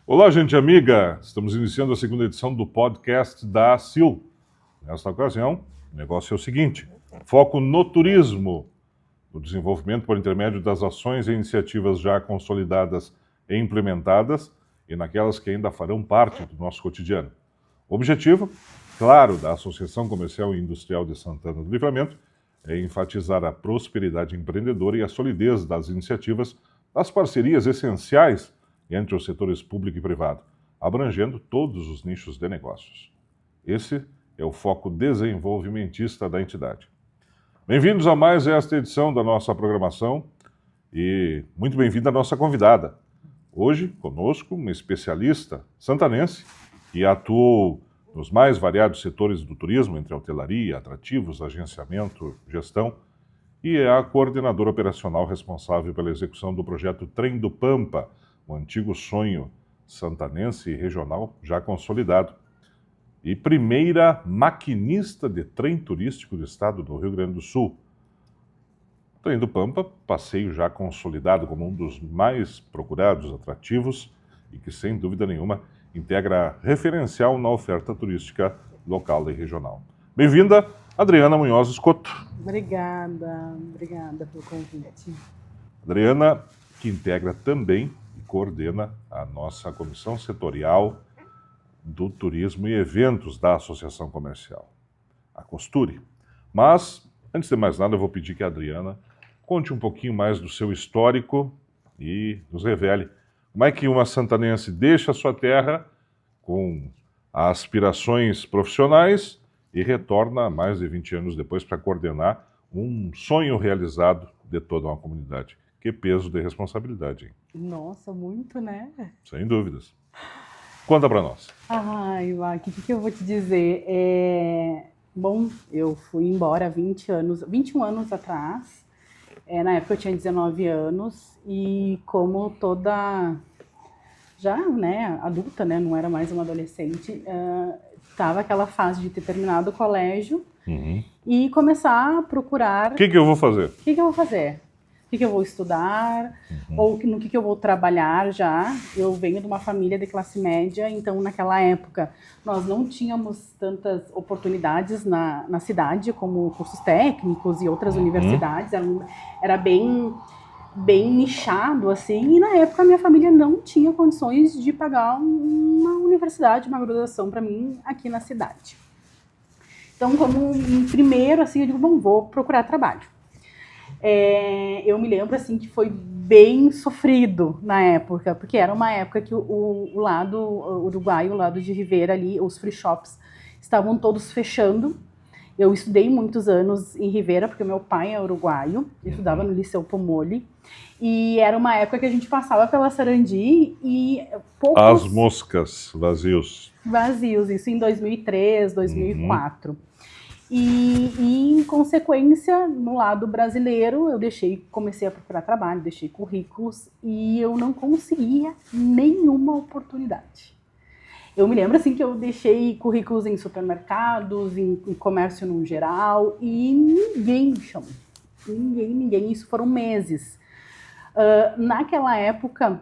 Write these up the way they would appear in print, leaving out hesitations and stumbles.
Olá, gente amiga! Estamos iniciando a segunda edição do podcast da SIL. Nesta ocasião, o negócio é o seguinte: foco no turismo, no desenvolvimento por intermédio das ações e iniciativas já consolidadas e implementadas e naquelas que ainda farão parte do nosso cotidiano. O objetivo, claro, da Associação Comercial e Industrial de Santana do Livramento é enfatizar a prosperidade empreendedora e a solidez das iniciativas, das parcerias essenciais entre os setores público e privado, abrangendo todos os nichos de negócios. Esse é o foco desenvolvimentista da entidade. Bem-vindos a mais esta edição da nossa programação e muito bem-vinda a nossa convidada. Hoje, conosco, uma especialista santanense que atuou nos mais variados setores do turismo, entre hotelaria, atrativos, agenciamento, gestão, e é a coordenadora operacional responsável pela execução do projeto Trem do Pampa, um antigo sonho santanense e regional já consolidado, e primeira maquinista de trem turístico do estado do Rio Grande do Sul. O Trem do Pampa, passeio já consolidado como um dos mais procurados atrativos e que, sem dúvida nenhuma, integra referencial na oferta turística local e regional. Bem-vinda, Adriana Munhoz Escoto. Obrigada pelo convite. Adriana, que integra também e coordena a nossa comissão setorial do turismo e eventos da Associação Comercial, a Costure. Mas, antes de mais nada, eu vou pedir que a Adriana conte um pouquinho mais do seu histórico e nos revele como é que uma santanense deixa a sua terra com aspirações profissionais e retorna mais de 20 anos depois para coordenar um sonho realizado de toda uma comunidade. Que peso de responsabilidade, hein? Nossa, muito, né? Sem dúvidas. Conta para nós. Ai, Mac, o que eu vou te dizer? Bom, eu fui embora há 21 anos atrás. Na época eu tinha 19 anos e como toda, já, né, adulta, né, não era mais uma adolescente, estava aquela fase de ter terminado o colégio e começar a procurar... O que eu vou fazer? O que eu vou fazer? O que eu vou estudar, ou no que eu vou trabalhar já. Eu venho de uma família de classe média, então naquela época nós não tínhamos tantas oportunidades na cidade como cursos técnicos e outras universidades, era bem nichado assim, e na época a minha família não tinha condições de pagar uma universidade, uma graduação para mim aqui na cidade. Então, como primeiro, assim, eu digo, bom, vou procurar trabalho. Eu me lembro assim que foi bem sofrido na época, porque era uma época que o lado uruguaio, o lado de Rivera ali, os free shops estavam todos fechando. Eu estudei muitos anos em Rivera, porque meu pai é uruguaio, eu estudava no Liceu Pomoli, e era uma época que a gente passava pela Sarandi e poucos... As moscas vazios, isso em 2003, 2004. E em consequência, no lado brasileiro, eu comecei a procurar trabalho, deixei currículos e eu não conseguia nenhuma oportunidade. Eu me lembro assim que eu deixei currículos em supermercados, em comércio no geral e ninguém me chamou. Ninguém. Isso foram meses. Naquela época,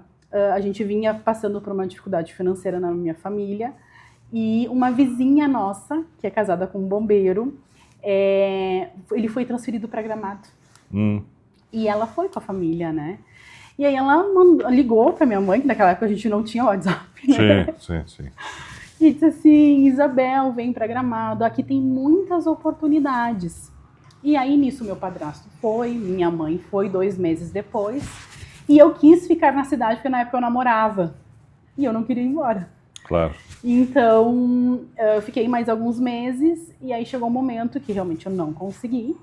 a gente vinha passando por uma dificuldade financeira na minha família. E uma vizinha nossa, que é casada com um bombeiro, ele foi transferido para Gramado. E ela foi com a família, né? E aí ela ligou para minha mãe, que naquela época a gente não tinha WhatsApp, né? Sim. E disse assim, Isabel, vem para Gramado, aqui tem muitas oportunidades. E aí nisso meu padrasto foi, minha mãe foi 2 meses depois. E eu quis ficar na cidade, porque na época eu namorava. E eu não queria ir embora. Claro. Então, eu fiquei mais alguns meses e aí chegou um momento que realmente eu não consegui.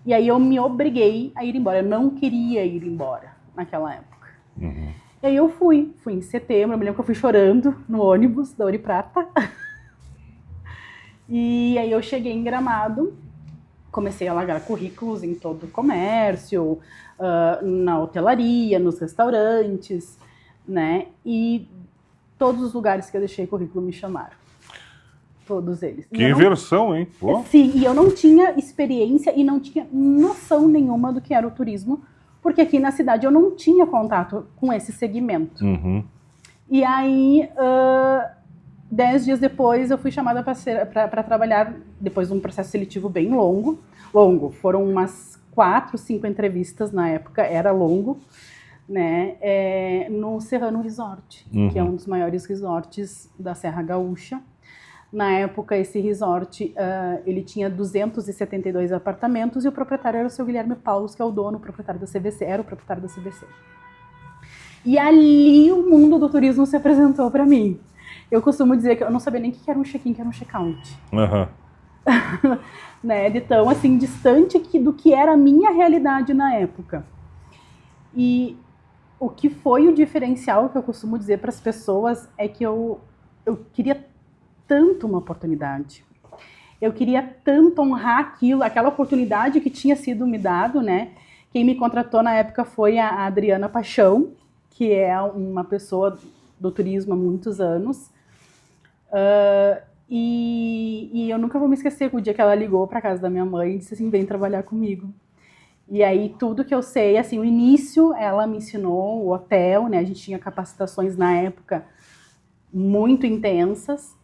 E aí eu me obriguei a ir embora. Eu não queria ir embora naquela época. E aí eu fui em setembro. Eu me lembro que eu fui chorando no ônibus da Ouro e Prata. E aí eu cheguei em Gramado, comecei a largar currículos em todo o comércio, na hotelaria, nos restaurantes, né? E todos os lugares que eu deixei currículo me chamaram. Todos eles. Que inversão, hein? Pô. Sim, e eu não tinha experiência e não tinha noção nenhuma do que era o turismo, porque aqui na cidade eu não tinha contato com esse segmento. E aí, 10 dias depois, eu fui chamada para trabalhar, depois de um processo seletivo bem longo. Foram umas 4, 5 entrevistas na época, era longo, né? No Serrano Resort, que é um dos maiores resorts da Serra Gaúcha. Na época, esse resort, ele tinha 272 apartamentos e o proprietário era o seu Guilherme Paulos, que é o dono, o proprietário da CVC, era o proprietário da CVC. E ali o mundo do turismo se apresentou para mim. Eu costumo dizer que eu não sabia nem o que era um check-in, o que era um check-out. Né? De tão assim, distante do que era a minha realidade na época. E o que foi o diferencial que eu costumo dizer para as pessoas é que eu queria tanto uma oportunidade. Eu queria tanto honrar aquela oportunidade que tinha sido me dado, né? Quem me contratou na época foi a Adriana Paixão, que é uma pessoa do turismo há muitos anos. E eu nunca vou me esquecer que o dia que ela ligou para casa da minha mãe e disse assim, vem trabalhar comigo. E aí tudo que eu sei, assim, o início ela me ensinou, o hotel, né? A gente tinha capacitações na época muito intensas.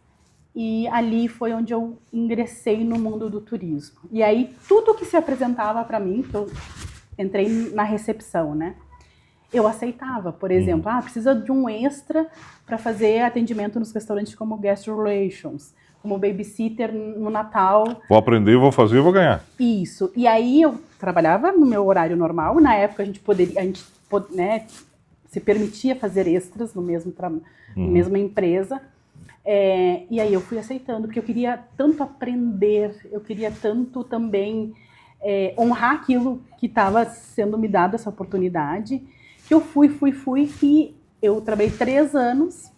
E ali foi onde eu ingressei no mundo do turismo. E aí tudo que se apresentava para mim, que eu entrei na recepção, né? Eu aceitava, por exemplo, precisa de um extra para fazer atendimento nos restaurantes como Guest Relations, como babysitter no Natal. Vou aprender, vou fazer e vou ganhar. Isso. E aí eu trabalhava no meu horário normal. Na época a gente né, se permitia fazer extras na mesma empresa. E aí eu fui aceitando, porque eu queria tanto aprender, eu queria tanto também honrar aquilo que estava sendo me dado, essa oportunidade, que eu fui, que eu trabalhei 3 anos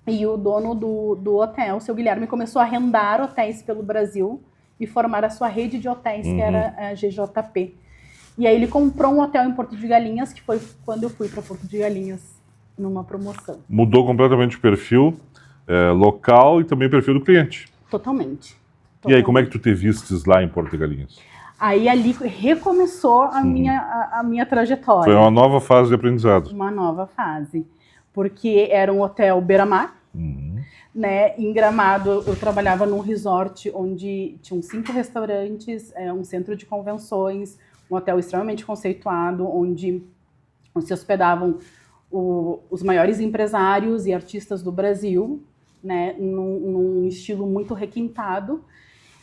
e o dono do hotel, o seu Guilherme, começou a arrendar hotéis pelo Brasil e formar a sua rede de hotéis, que era a GJP. E aí ele comprou um hotel em Porto de Galinhas, que foi quando eu fui para Porto de Galinhas, numa promoção. Mudou completamente o perfil local e também o perfil do cliente. Totalmente. E aí, como é que tu te vistes lá em Porto de Galinhas? Aí ali recomeçou a minha trajetória. Foi uma nova fase de aprendizado. Uma nova fase. Porque era um hotel beira-mar, né? Em Gramado eu trabalhava num resort onde tinham 5 restaurantes, um centro de convenções, um hotel extremamente conceituado, onde se hospedavam os maiores empresários e artistas do Brasil, né? Num estilo muito requintado.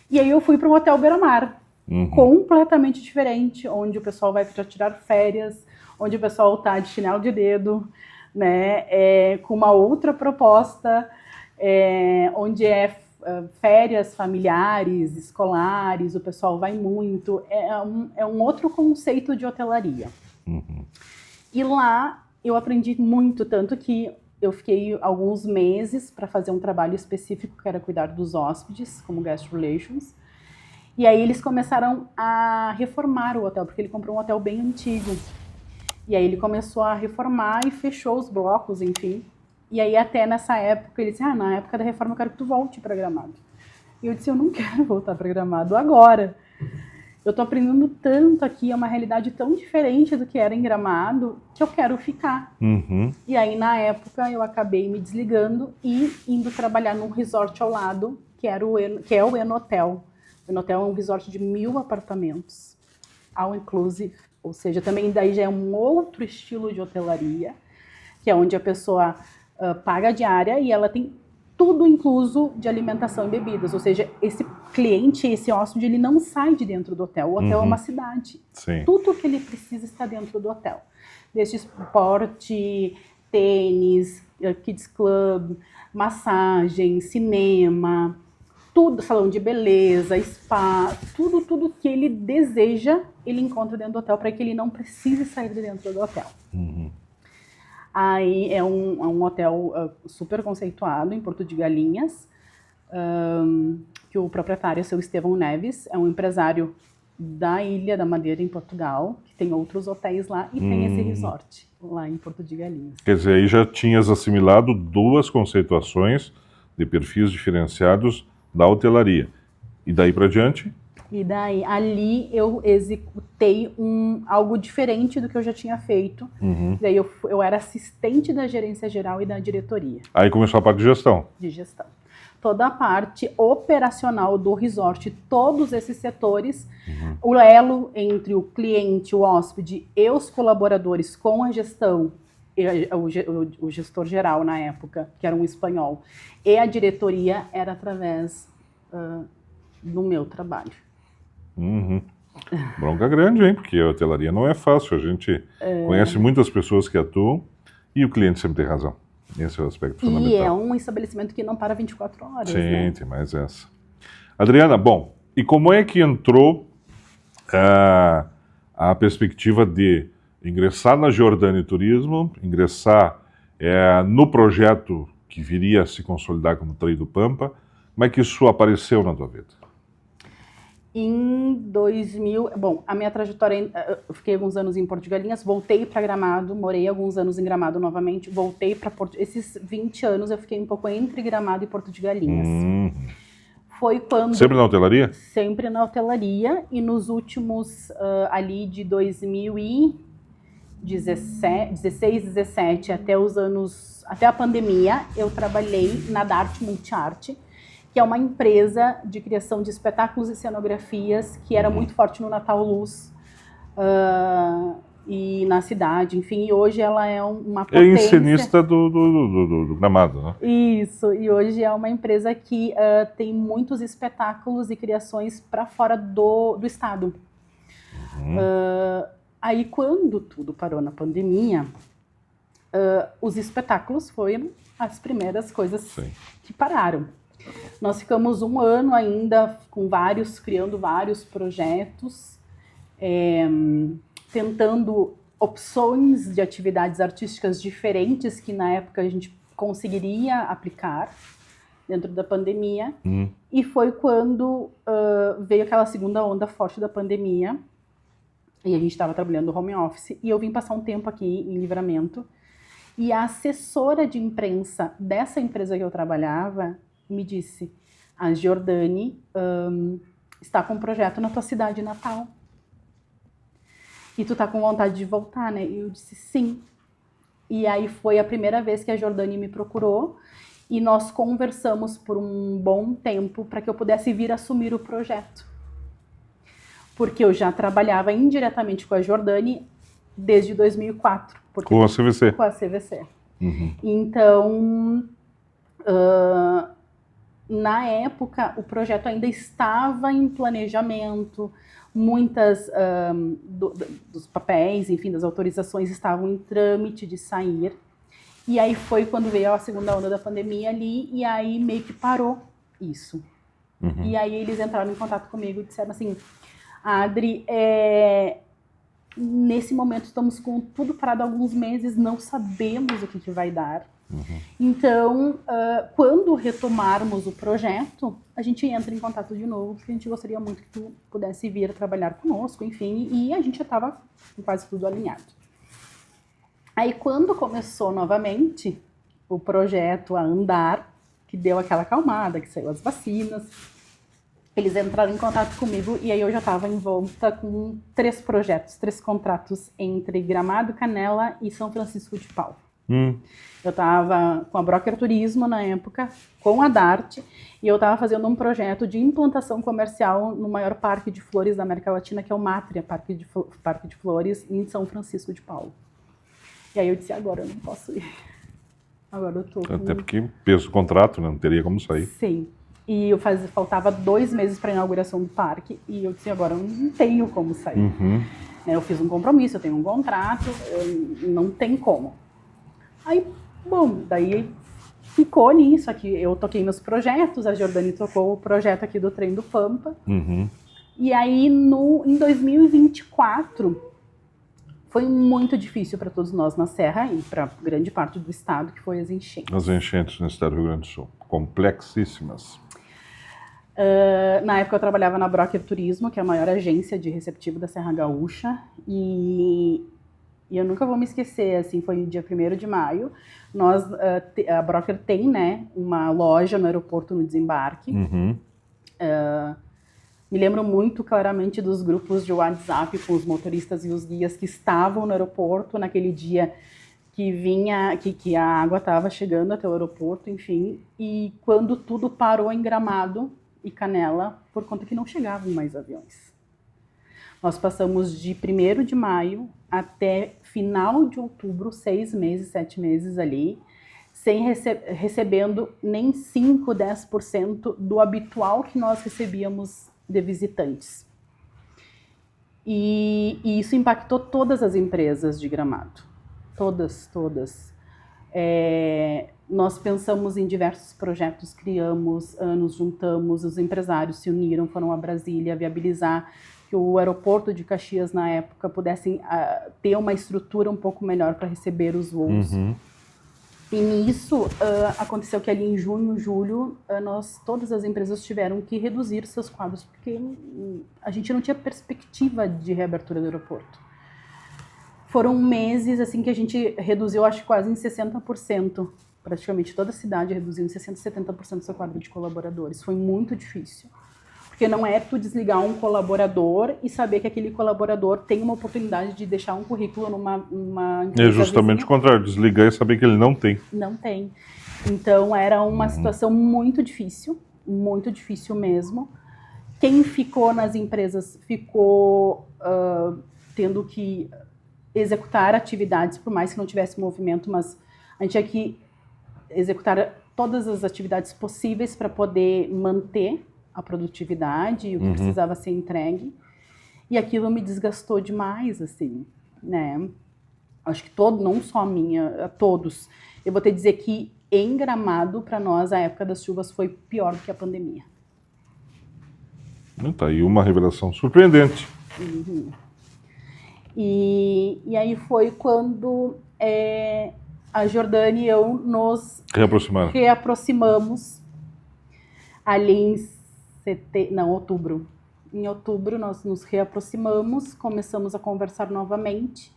E aí eu fui para um hotel beira-mar. Completamente diferente, onde o pessoal vai para tirar férias, onde o pessoal está de chinelo de dedo, né, com uma outra proposta, onde férias familiares, escolares, o pessoal vai muito, é um outro conceito de hotelaria. E lá eu aprendi muito, tanto que eu fiquei alguns meses para fazer um trabalho específico, que era cuidar dos hóspedes, como Guest Relations. E aí eles começaram a reformar o hotel, porque ele comprou um hotel bem antigo. E aí ele começou a reformar e fechou os blocos, enfim. E aí até nessa época, ele disse, na época da reforma eu quero que tu volte para Gramado. E eu disse, eu não quero voltar para Gramado agora. Eu tô aprendendo tanto aqui, é uma realidade tão diferente do que era em Gramado, que eu quero ficar. E aí na época eu acabei me desligando e indo trabalhar num resort ao lado, que é o Enotel. O Enotel é um resort de 1.000 apartamentos, all inclusive, ou seja, também daí já é um outro estilo de hotelaria, que é onde a pessoa paga a diária e ela tem tudo incluso de alimentação e bebidas, ou seja, esse cliente, esse hóspede, ele não sai de dentro do hotel, o hotel é uma cidade. Sim. Tudo que ele precisa está dentro do hotel, desde esporte, tênis, kids club, massagem, cinema, tudo, salão de beleza, spa, tudo que ele deseja, ele encontra dentro do hotel, para que ele não precise sair de dentro do hotel. Aí é um hotel super conceituado em Porto de Galinhas, que o proprietário é o seu Estevão Neves, é um empresário da Ilha da Madeira, em Portugal, que tem outros hotéis lá, e tem esse resort lá em Porto de Galinhas. Quer dizer, aí já tinhas assimilado 2 conceituações de perfis diferenciados da hotelaria. E daí para diante? E daí, ali eu executei algo diferente do que eu já tinha feito. Daí eu era assistente da gerência geral e da diretoria. Aí começou a parte de gestão. De gestão. Toda a parte operacional do resort, todos esses setores, o elo entre o cliente, o hóspede e os colaboradores com a gestão, o gestor geral na época, que era um espanhol, e a diretoria era através do meu trabalho. Bronca grande, hein? Porque a hotelaria não é fácil. A gente conhece muitas pessoas que atuam e o cliente sempre tem razão. Esse é o aspecto fundamental. E é um estabelecimento que não para 24 horas, Sim, né? tem mais essa. Adriana, bom, e como é que entrou a perspectiva de ingressar na Giordani Turismo, ingressar no projeto que viria a se consolidar como Trem do Pampa? Como é que isso apareceu na tua vida? Em 2000, bom, a minha trajetória, eu fiquei alguns anos em Porto de Galinhas, voltei para Gramado, morei alguns anos em Gramado novamente, voltei para Porto. Esses 20 anos eu fiquei um pouco entre Gramado e Porto de Galinhas. Foi quando... Sempre na hotelaria? Sempre na hotelaria, e nos últimos, ali de 2016, 17, até a pandemia, eu trabalhei na Dart Multiarte, que é uma empresa de criação de espetáculos e cenografias que era muito forte no Natal Luz e na cidade, enfim, e hoje ela é uma potência. É encenista do Gramado, né? Isso, e hoje é uma empresa que tem muitos espetáculos e criações para fora do estado. Aí, quando tudo parou na pandemia, os espetáculos foram as primeiras coisas que pararam. Nós ficamos um ano ainda criando vários projetos, tentando opções de atividades artísticas diferentes que na época a gente conseguiria aplicar dentro da pandemia. E foi quando veio aquela segunda onda forte da pandemia e a gente estava trabalhando home office e eu vim passar um tempo aqui em Livramento e a assessora de imprensa dessa empresa que eu trabalhava me disse: a Giordani está com um projeto na tua cidade natal. E tu tá com vontade de voltar, né? E eu disse sim. E aí foi a primeira vez que a Giordani me procurou e nós conversamos por um bom tempo para que eu pudesse vir assumir o projeto. Porque eu já trabalhava indiretamente com a Giordani desde 2004. Com a CVC. Com a CVC. Então... na época, o projeto ainda estava em planejamento, muitas dos papéis, enfim, das autorizações estavam em trâmite de sair. E aí foi quando veio a segunda onda da pandemia ali, e aí meio que parou isso. E aí eles entraram em contato comigo e disseram assim: Adri, nesse momento estamos com tudo parado há alguns meses, não sabemos o que vai dar. Então, quando retomarmos o projeto, a gente entra em contato de novo, porque a gente gostaria muito que tu pudesse vir trabalhar conosco, enfim, e a gente já estava com quase tudo alinhado. Aí, quando começou novamente o projeto a andar, que deu aquela acalmada, que saiu as vacinas, eles entraram em contato comigo e aí eu já estava em volta com 3 projetos, 3 contratos entre Gramado, Canela e São Francisco de Paula. Eu estava com a Broker Turismo na época, com a Dart, e eu estava fazendo um projeto de implantação comercial no maior parque de flores da América Latina, que é o Mátria, Parque de Flores, em São Francisco de Paula. E aí eu disse: agora eu não posso ir. Agora eu tô com... Até porque peso do contrato, né? Não teria como sair. Sim. E faltava 2 meses para a inauguração do parque, e eu disse: agora eu não tenho como sair. Eu fiz um compromisso, eu tenho um contrato, não tem como. Aí, bom, daí ficou nisso aqui. Eu toquei meus projetos, a Giordani tocou o projeto aqui do Trem do Pampa. E aí, em 2024, foi muito difícil para todos nós na Serra e para grande parte do estado, que foi as enchentes. As enchentes no estado do Rio Grande do Sul, complexíssimas. Na época eu trabalhava na Broker Turismo, que é a maior agência de receptivo da Serra Gaúcha, e eu nunca vou me esquecer, assim, foi no dia 1º de maio, a Broker tem, né, uma loja no aeroporto no desembarque, Me lembro muito claramente dos grupos de WhatsApp com os motoristas e os guias que estavam no aeroporto naquele dia que a água estava chegando até o aeroporto, enfim, e quando tudo parou em Gramado e Canela, por conta que não chegavam mais aviões. Nós passamos de 1º de maio até final de outubro, 6 meses, 7 meses ali, sem recebendo nem 5, 10% do habitual que nós recebíamos de visitantes. E isso impactou todas as empresas de Gramado. Todas. Nós pensamos em diversos projetos, criamos, nos juntamos, os empresários se uniram, foram a Brasília viabilizar que o aeroporto de Caxias, na época, pudessem ter uma estrutura um pouco melhor para receber os voos. Uhum. E nisso, aconteceu que ali em junho, julho, todas as empresas tiveram que reduzir seus quadros, porque a gente não tinha perspectiva de reabertura do aeroporto. Foram meses assim que a gente reduziu, acho que quase em 60%. Praticamente toda a cidade reduziu em 60%, 70% do seu quadro de colaboradores. Foi muito difícil. Porque não é tu desligar um colaborador e saber que aquele colaborador tem uma oportunidade de deixar um currículo numa empresa É justamente vizinha. o contrário, desligar e saber que ele não tem. Não tem. Então era uma situação muito difícil mesmo. Quem ficou nas empresas ficou tendo que executar atividades, por mais que não tivesse movimento, mas a gente tinha que executar todas as atividades possíveis para poder manter a produtividade e o que precisava ser entregue. E aquilo me desgastou demais, assim, né? Acho que não só a minha, a todos. Eu vou te dizer que em Gramado, para nós, a época das chuvas foi pior do que a pandemia. Tá aí uma revelação surpreendente. E aí foi quando a Jordânia e eu nos reaproximamos ali em outubro. Em outubro nós nos reaproximamos, começamos a conversar novamente.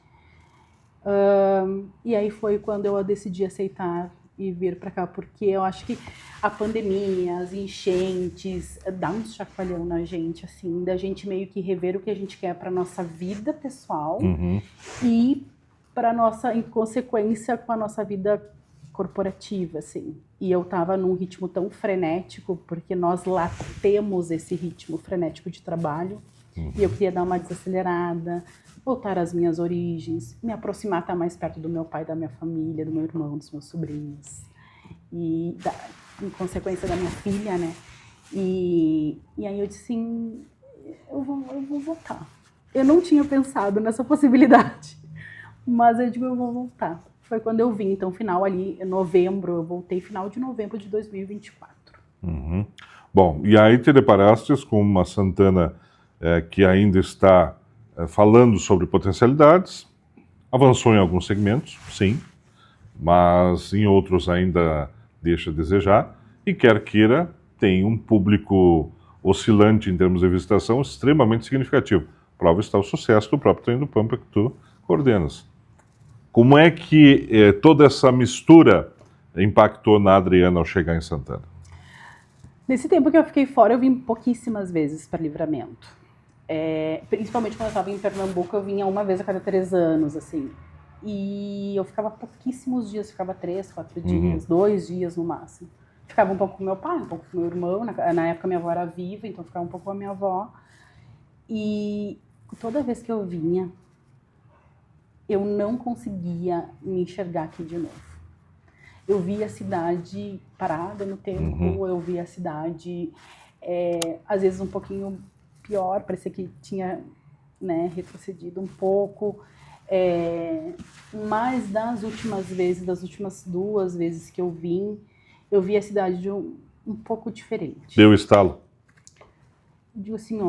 E aí foi quando eu decidi aceitar e vir para cá, porque eu acho que a pandemia, as enchentes, dá um chacoalhão na gente, assim, da gente meio que rever o que a gente quer para nossa vida pessoal e para nossa, em consequência, com a nossa vida corporativa, assim. E eu estava num ritmo tão frenético, porque nós lá temos esse ritmo frenético de trabalho, e eu queria dar uma desacelerada, voltar às minhas origens, me aproximar, estar mais perto do meu pai, da minha família, do meu irmão, dos meus sobrinhos, e em consequência da minha filha, né? E aí eu disse assim, eu vou voltar. Eu não tinha pensado nessa possibilidade, mas eu digo, eu vou voltar. Foi quando eu vim, então, final ali, em novembro, eu voltei final de novembro de 2024. Bom, e aí te deparastes com uma Santana que ainda está falando sobre potencialidades, avançou em alguns segmentos, sim, mas em outros ainda deixa a desejar, e quer queira, tem um público oscilante em termos de visitação extremamente significativo. Prova está o sucesso do próprio Trem do Pampa que tu coordenas. Como é que toda essa mistura impactou na Adriana ao chegar em Santana? Nesse tempo que eu fiquei fora, eu vim pouquíssimas vezes para Livramento. Principalmente quando eu estava em Pernambuco, eu vinha uma vez a cada 3 anos, assim. E eu ficava pouquíssimos dias, ficava 3, 4 dias, 2 dias no máximo. Ficava um pouco com meu pai, um pouco com meu irmão. Na época minha avó era viva, então eu ficava um pouco com a minha avó. E toda vez que eu vinha, eu não conseguia me enxergar aqui de novo. Eu via a cidade parada no tempo, eu via a cidade, às vezes um pouquinho pior, parecia que tinha, né, retrocedido um pouco. Mas das últimas 2 vezes que eu vi a cidade de um pouco diferente. Deu estalo? Eu digo assim,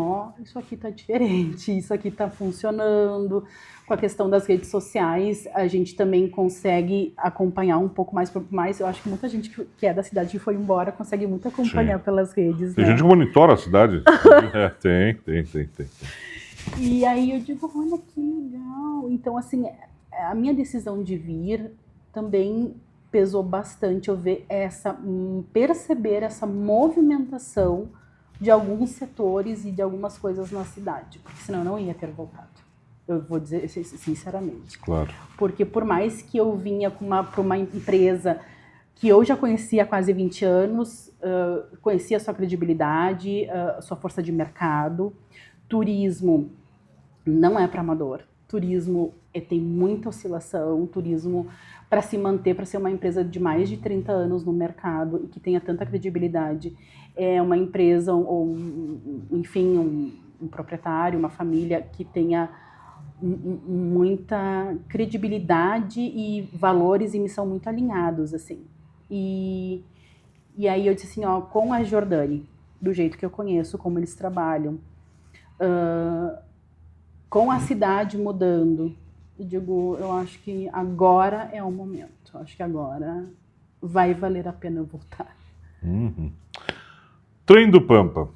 isso aqui tá diferente, isso aqui tá funcionando. Com a questão das redes sociais, a gente também consegue acompanhar um pouco mais. Eu acho que muita gente que é da cidade que foi embora consegue muito acompanhar pelas redes, Tem né? gente que monitora a cidade. Tem. E aí eu digo, olha que legal. Então, assim, a minha decisão de vir também pesou bastante. Eu perceber essa movimentação de alguns setores e de algumas coisas na cidade, porque senão eu não ia ter voltado. Eu vou dizer sinceramente. Claro. Porque por mais que eu vinha para uma empresa que eu já conhecia há quase 20 anos, conhecia a sua credibilidade, a sua força de mercado, turismo não é para amador. Turismo tem muita oscilação, turismo para se manter, para ser uma empresa de mais de 30 anos no mercado e que tenha tanta credibilidade, é uma empresa, ou enfim, um proprietário, uma família que tenha muita credibilidade e valores e missão muito alinhados, assim. E aí eu disse assim, ó, com a Jordani, do jeito que eu conheço, como eles trabalham, com a cidade mudando, eu acho que agora é o momento. Acho que agora vai valer a pena eu voltar. Trem do Pampa.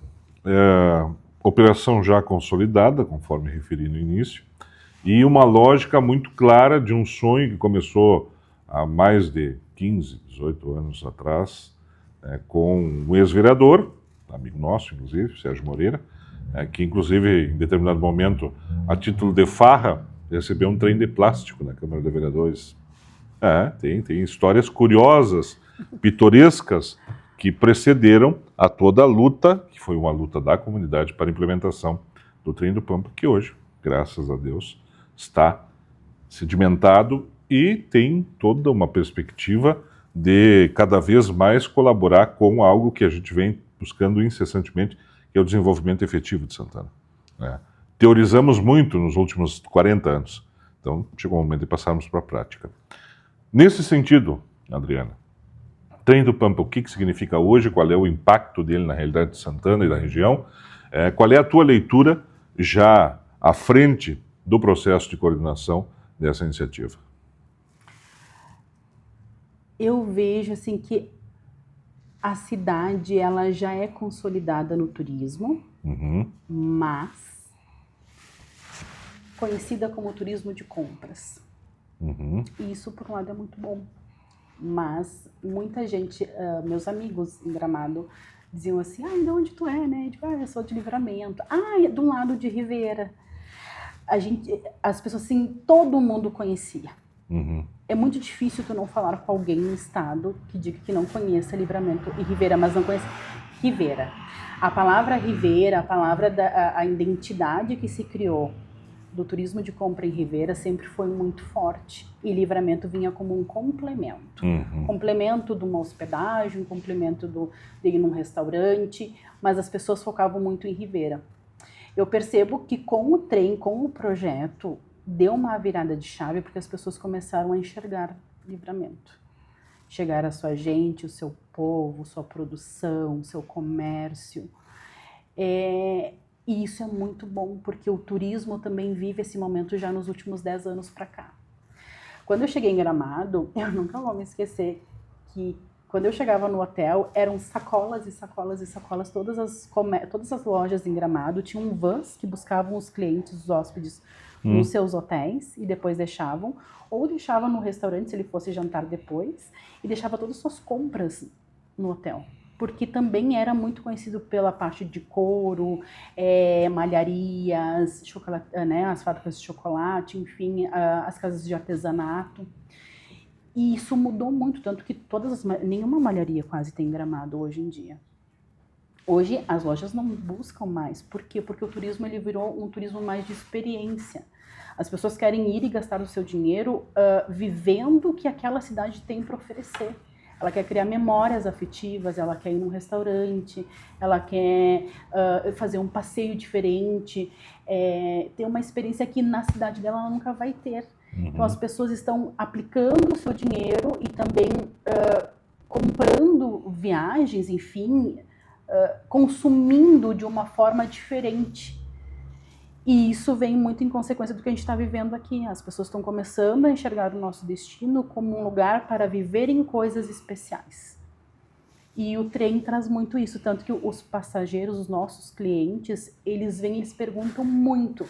Operação já consolidada, conforme referi no início, e uma lógica muito clara de um sonho que começou há mais de 15, 18 anos atrás, com um ex-vereador, amigo nosso, inclusive, Sérgio Moreira, que inclusive em determinado momento, a título de farra, recebeu um trem de plástico na Câmara de Vereadores. Tem histórias curiosas, pitorescas, que precederam a toda a luta, que foi uma luta da comunidade para a implementação do Trem do Pampa, que hoje, graças a Deus, está sedimentado e tem toda uma perspectiva de cada vez mais colaborar com algo que a gente vem buscando incessantemente, que é o desenvolvimento efetivo de Santana. Teorizamos muito nos últimos 40 anos, então chegou o momento de passarmos para a prática. Nesse sentido, Adriana, Trem do Pampa, o que significa hoje, qual é o impacto dele na realidade de Santana e da região, qual é a tua leitura já à frente do processo de coordenação dessa iniciativa? Eu vejo assim que a cidade ela já é consolidada no turismo, mas conhecida como turismo de compras. E isso, por um lado, é muito bom. Mas muita gente, meus amigos em Gramado, diziam assim, de onde tu é, né? Eu digo, eu sou de Livramento. É do lado de Ribeira. As pessoas, assim, todo mundo conhecia. É muito difícil tu não falar com alguém no estado que diga que não conheça Livramento e Ribeira, mas não conhece Ribeira. A palavra Ribeira, a palavra a identidade que se criou do turismo de compra em Ribeira sempre foi muito forte. E Livramento vinha como um complemento. Complemento de uma hospedagem, complemento de ir num restaurante, mas as pessoas focavam muito em Ribeira. Eu percebo que com o trem, com o projeto, deu uma virada de chave porque as pessoas começaram a enxergar Livramento. Chegar a sua gente, o seu povo, sua produção, seu comércio. E isso é muito bom, porque o turismo também vive esse momento já nos últimos 10 anos para cá. Quando eu cheguei em Gramado, eu nunca vou me esquecer que quando eu chegava no hotel, eram sacolas e sacolas e sacolas, todas as lojas em Gramado tinham vans que buscavam os clientes, os hóspedes, nos seus hotéis e depois deixavam, ou deixavam no restaurante se ele fosse jantar depois, e deixava todas as suas compras no hotel. Porque também era muito conhecido pela parte de couro, malharias, as fábricas de chocolate, enfim, as casas de artesanato. E isso mudou muito, tanto que nenhuma malharia quase tem em Gramado hoje em dia. Hoje as lojas não buscam mais. Por quê? Porque o turismo ele virou um turismo mais de experiência. As pessoas querem ir e gastar o seu dinheiro vivendo o que aquela cidade tem para oferecer. Ela quer criar memórias afetivas, ela quer ir num restaurante, ela quer fazer um passeio diferente, ter uma experiência que na cidade dela ela nunca vai ter. Então as pessoas estão aplicando o seu dinheiro e também comprando viagens, enfim, consumindo de uma forma diferente. E isso vem muito em consequência do que a gente está vivendo aqui. As pessoas estão começando a enxergar o nosso destino como um lugar para viverem coisas especiais. E o trem traz muito isso, tanto que os passageiros, os nossos clientes, eles perguntam muito,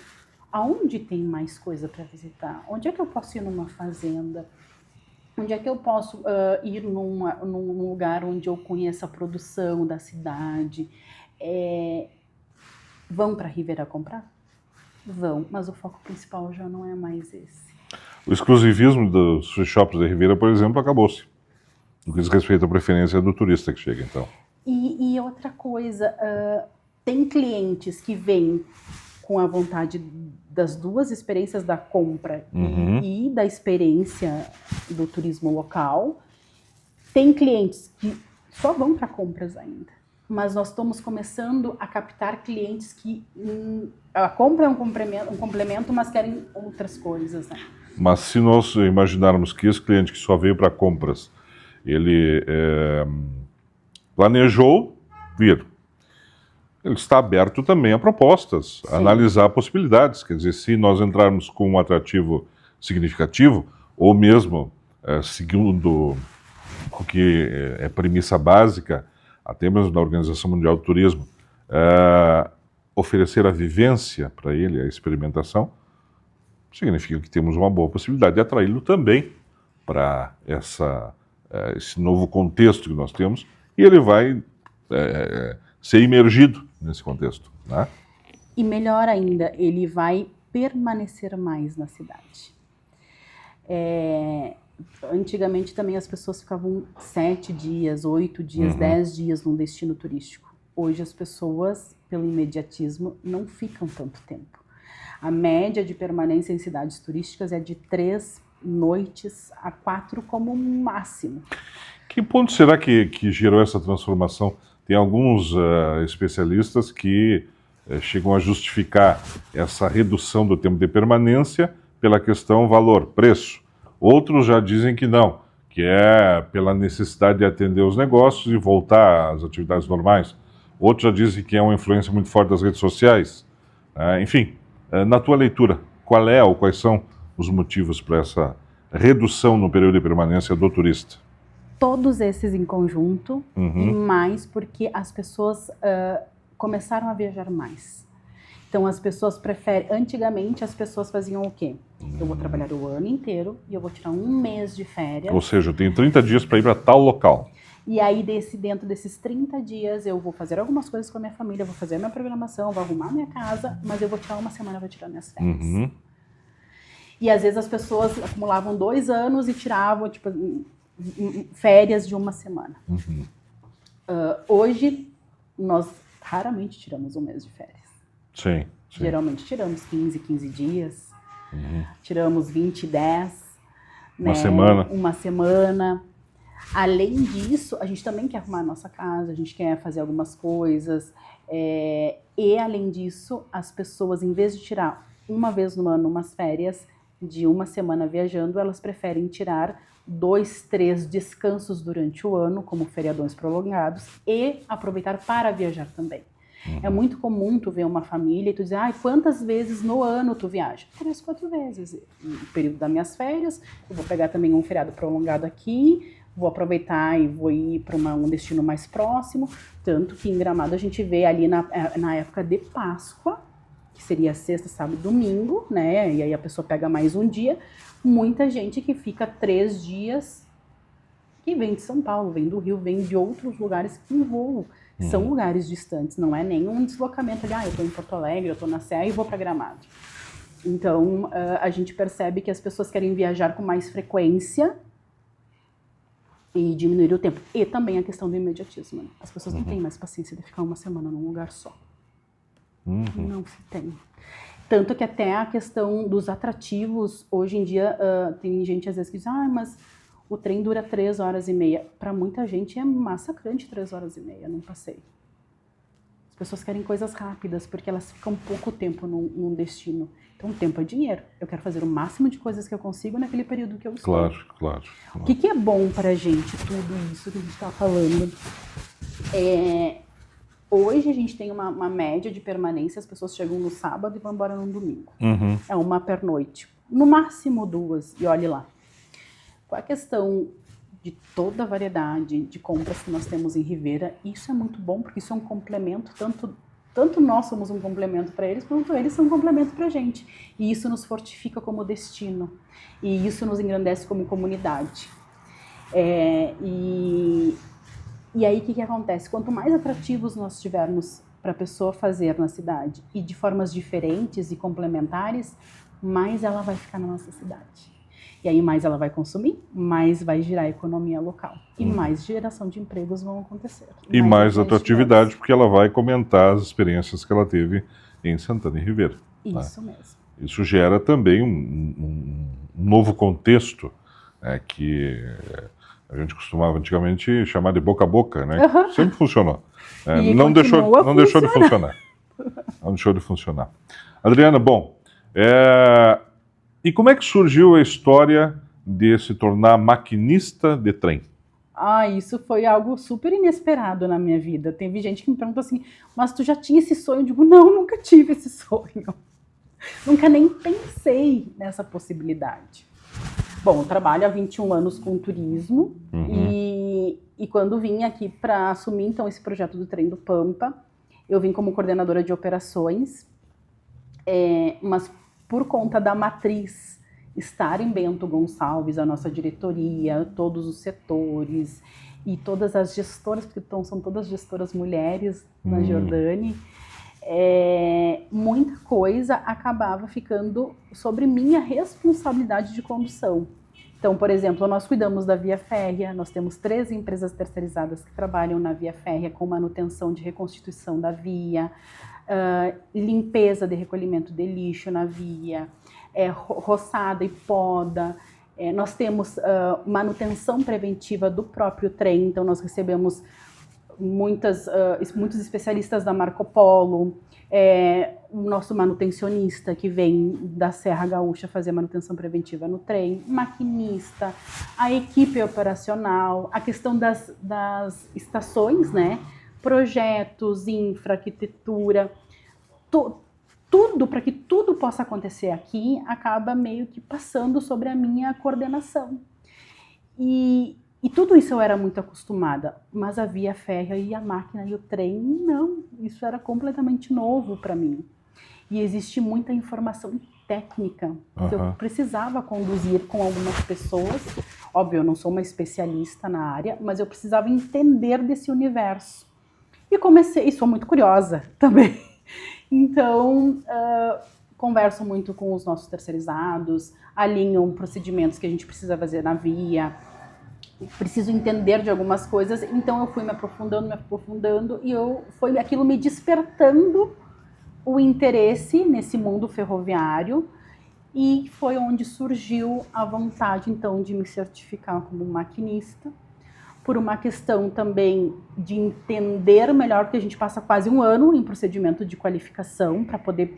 aonde tem mais coisa para visitar? Onde é que eu posso ir numa fazenda? Onde é que eu posso ir num lugar onde eu conheça a produção da cidade? Vão para Ribeira comprar? Vão, mas o foco principal já não é mais esse. O exclusivismo dos free shops da Ribeira, por exemplo, acabou-se. No que diz respeito à preferência do turista que chega, então. E outra coisa, tem clientes que vêm com a vontade das duas experiências da compra e da experiência do turismo local. Tem clientes que só vão para compras ainda. Mas nós estamos começando a captar clientes que a compra é um complemento, mas querem outras coisas, né? Mas se nós imaginarmos que esse cliente que só veio para compras, ele planejou vir, ele está aberto também a propostas, a analisar possibilidades. Quer dizer, se nós entrarmos com um atrativo significativo, ou mesmo segundo o que é premissa básica, até mesmo da Organização Mundial do Turismo, oferecer a vivência para ele, a experimentação, significa que temos uma boa possibilidade de atraí-lo também para esse novo contexto que nós temos, e ele vai ser imergido nesse contexto, né? E melhor ainda, ele vai permanecer mais na cidade. Antigamente também as pessoas ficavam 7 dias, 8 dias, 10 dias num destino turístico. Hoje as pessoas, pelo imediatismo, não ficam tanto tempo. A média de permanência em cidades turísticas é de 3 noites a 4 como máximo. Que ponto será que gerou essa transformação? Tem alguns especialistas que chegam a justificar essa redução do tempo de permanência pela questão valor-preço. Outros já dizem que não, que é pela necessidade de atender os negócios e voltar às atividades normais. Outros já dizem que é uma influência muito forte das redes sociais. Enfim, na tua leitura, qual é ou quais são os motivos para essa redução no período de permanência do turista? Todos esses em conjunto, e mais porque as pessoas começaram a viajar mais. Então as pessoas preferem... Antigamente as pessoas faziam o quê? Eu vou trabalhar o ano inteiro e eu vou tirar 1 mês de férias. Ou seja, eu tenho 30 dias para ir para tal local. E aí dentro desses 30 dias eu vou fazer algumas coisas com a minha família, vou fazer a minha programação, vou arrumar a minha casa, mas eu vou tirar 1 semana, vou tirar minhas férias. E às vezes as pessoas acumulavam 2 anos e tiravam tipo, férias de 1 semana. Hoje nós raramente tiramos 1 mês de férias. Sim. Geralmente tiramos 15 dias, tiramos 20, 10, uma semana. Uma semana. Além disso, a gente também quer arrumar a nossa casa, a gente quer fazer algumas coisas. E além disso, as pessoas, em vez de tirar uma vez no ano umas férias de 1 semana viajando, elas preferem tirar 2, 3 descansos durante o ano, como feriadões prolongados, e aproveitar para viajar também. É muito comum tu ver uma família e tu dizer, quantas vezes no ano tu viaja? 3, 4 vezes. No período das minhas férias, eu vou pegar também um feriado prolongado aqui, vou aproveitar e vou ir para um destino mais próximo. Tanto que em Gramado a gente vê ali na época de Páscoa, que seria sexta, sábado e domingo, né? E aí a pessoa pega mais um dia. Muita gente que fica 3 dias, que vem de São Paulo, vem do Rio, vem de outros lugares em voo. São lugares distantes, não é nenhum deslocamento ali, eu estou em Porto Alegre, eu estou na Serra e vou para Gramado. Então, a gente percebe que as pessoas querem viajar com mais frequência e diminuir o tempo. E também a questão do imediatismo. Né? As pessoas não têm mais paciência de ficar 1 semana num lugar só. Não se tem. Tanto que até a questão dos atrativos, hoje em dia, tem gente às vezes que diz, mas o trem dura 3 horas e meia. Para muita gente é massacrante 3 horas e meia num passeio. As pessoas querem coisas rápidas, porque elas ficam pouco tempo num destino. Então, tempo é dinheiro. Eu quero fazer o máximo de coisas que eu consigo naquele período que eu estou. Claro. O que é bom pra gente, tudo isso que a gente está falando? Hoje a gente tem uma média de permanência, as pessoas chegam no sábado e vão embora no domingo. É 1 pernoite. No máximo 2, e olhe lá. Com a questão de toda a variedade de compras que nós temos em Ribeira, isso é muito bom, porque isso é um complemento, tanto nós somos um complemento para eles, quanto eles são um complemento para a gente. E isso nos fortifica como destino, e isso nos engrandece como comunidade. E aí o que acontece? Quanto mais atrativos nós tivermos para a pessoa fazer na cidade e de formas diferentes e complementares, mais ela vai ficar na nossa cidade. E aí mais ela vai consumir, mais vai girar a economia local. E mais geração de empregos vão acontecer. E mais atratividade, porque ela vai comentar as experiências que ela teve em Santana e Ribeira. Isso mesmo. Isso gera também um novo contexto, né, que a gente costumava antigamente chamar de boca a boca, né? Sempre funcionou. Não deixou de funcionar. Não deixou de funcionar. Adriana, bom, e como é que surgiu a história de se tornar maquinista de trem? Isso foi algo super inesperado na minha vida. Teve gente que me perguntou assim, mas tu já tinha esse sonho? Eu digo, não, nunca tive esse sonho. Nunca nem pensei nessa possibilidade. Bom, eu trabalho há 21 anos com turismo e quando vim aqui para assumir então esse projeto do Trem do Pampa, eu vim como coordenadora de operações, mas por conta da matriz estar em Bento Gonçalves, a nossa diretoria, todos os setores e todas as gestoras, porque são todas gestoras mulheres na Giordani, muita coisa acabava ficando sobre minha responsabilidade de condução. Então, por exemplo, nós cuidamos da via férrea, nós temos 13 empresas terceirizadas que trabalham na via férrea com manutenção de reconstituição da via, limpeza de recolhimento de lixo na via, roçada e poda. Nós temos manutenção preventiva do próprio trem, então nós recebemos muitos especialistas da Marco Polo, o nosso manutencionista que vem da Serra Gaúcha fazer manutenção preventiva no trem, maquinista, a equipe operacional, a questão das estações, né? Projetos, infra, arquitetura, tudo, para que tudo possa acontecer aqui, acaba meio que passando sobre a minha coordenação. E tudo isso eu era muito acostumada, mas a via férrea e a máquina e o trem, não. Isso era completamente novo para mim. E existe muita informação técnica que eu precisava conduzir com algumas pessoas. Óbvio, eu não sou uma especialista na área, mas eu precisava entender desse universo. E sou muito curiosa também. Então, converso muito com os nossos terceirizados, alinham procedimentos que a gente precisa fazer na via, preciso entender de algumas coisas, então eu fui me aprofundando e foi aquilo me despertando o interesse nesse mundo ferroviário e foi onde surgiu a vontade então de me certificar como maquinista, por uma questão também de entender melhor, porque a gente passa quase um ano em procedimento de qualificação para poder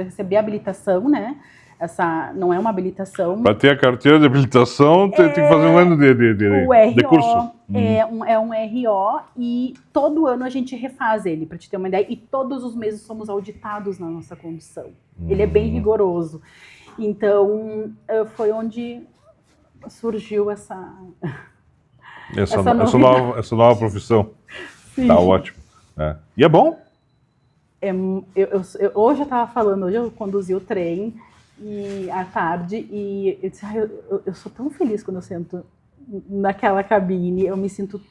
receber habilitação, né? Essa não é uma habilitação. Para ter a carteira de habilitação, tem que fazer um ano de curso. É um RO e todo ano a gente refaz ele, para te ter uma ideia. E todos os meses somos auditados na nossa condução. Ele é bem rigoroso. Então, foi onde surgiu essa nova profissão. Sim. Tá ótimo. E é bom? Hoje eu estava falando, hoje eu conduzi o trem e à tarde e eu disse, eu sou tão feliz quando eu sento naquela cabine, eu me sinto,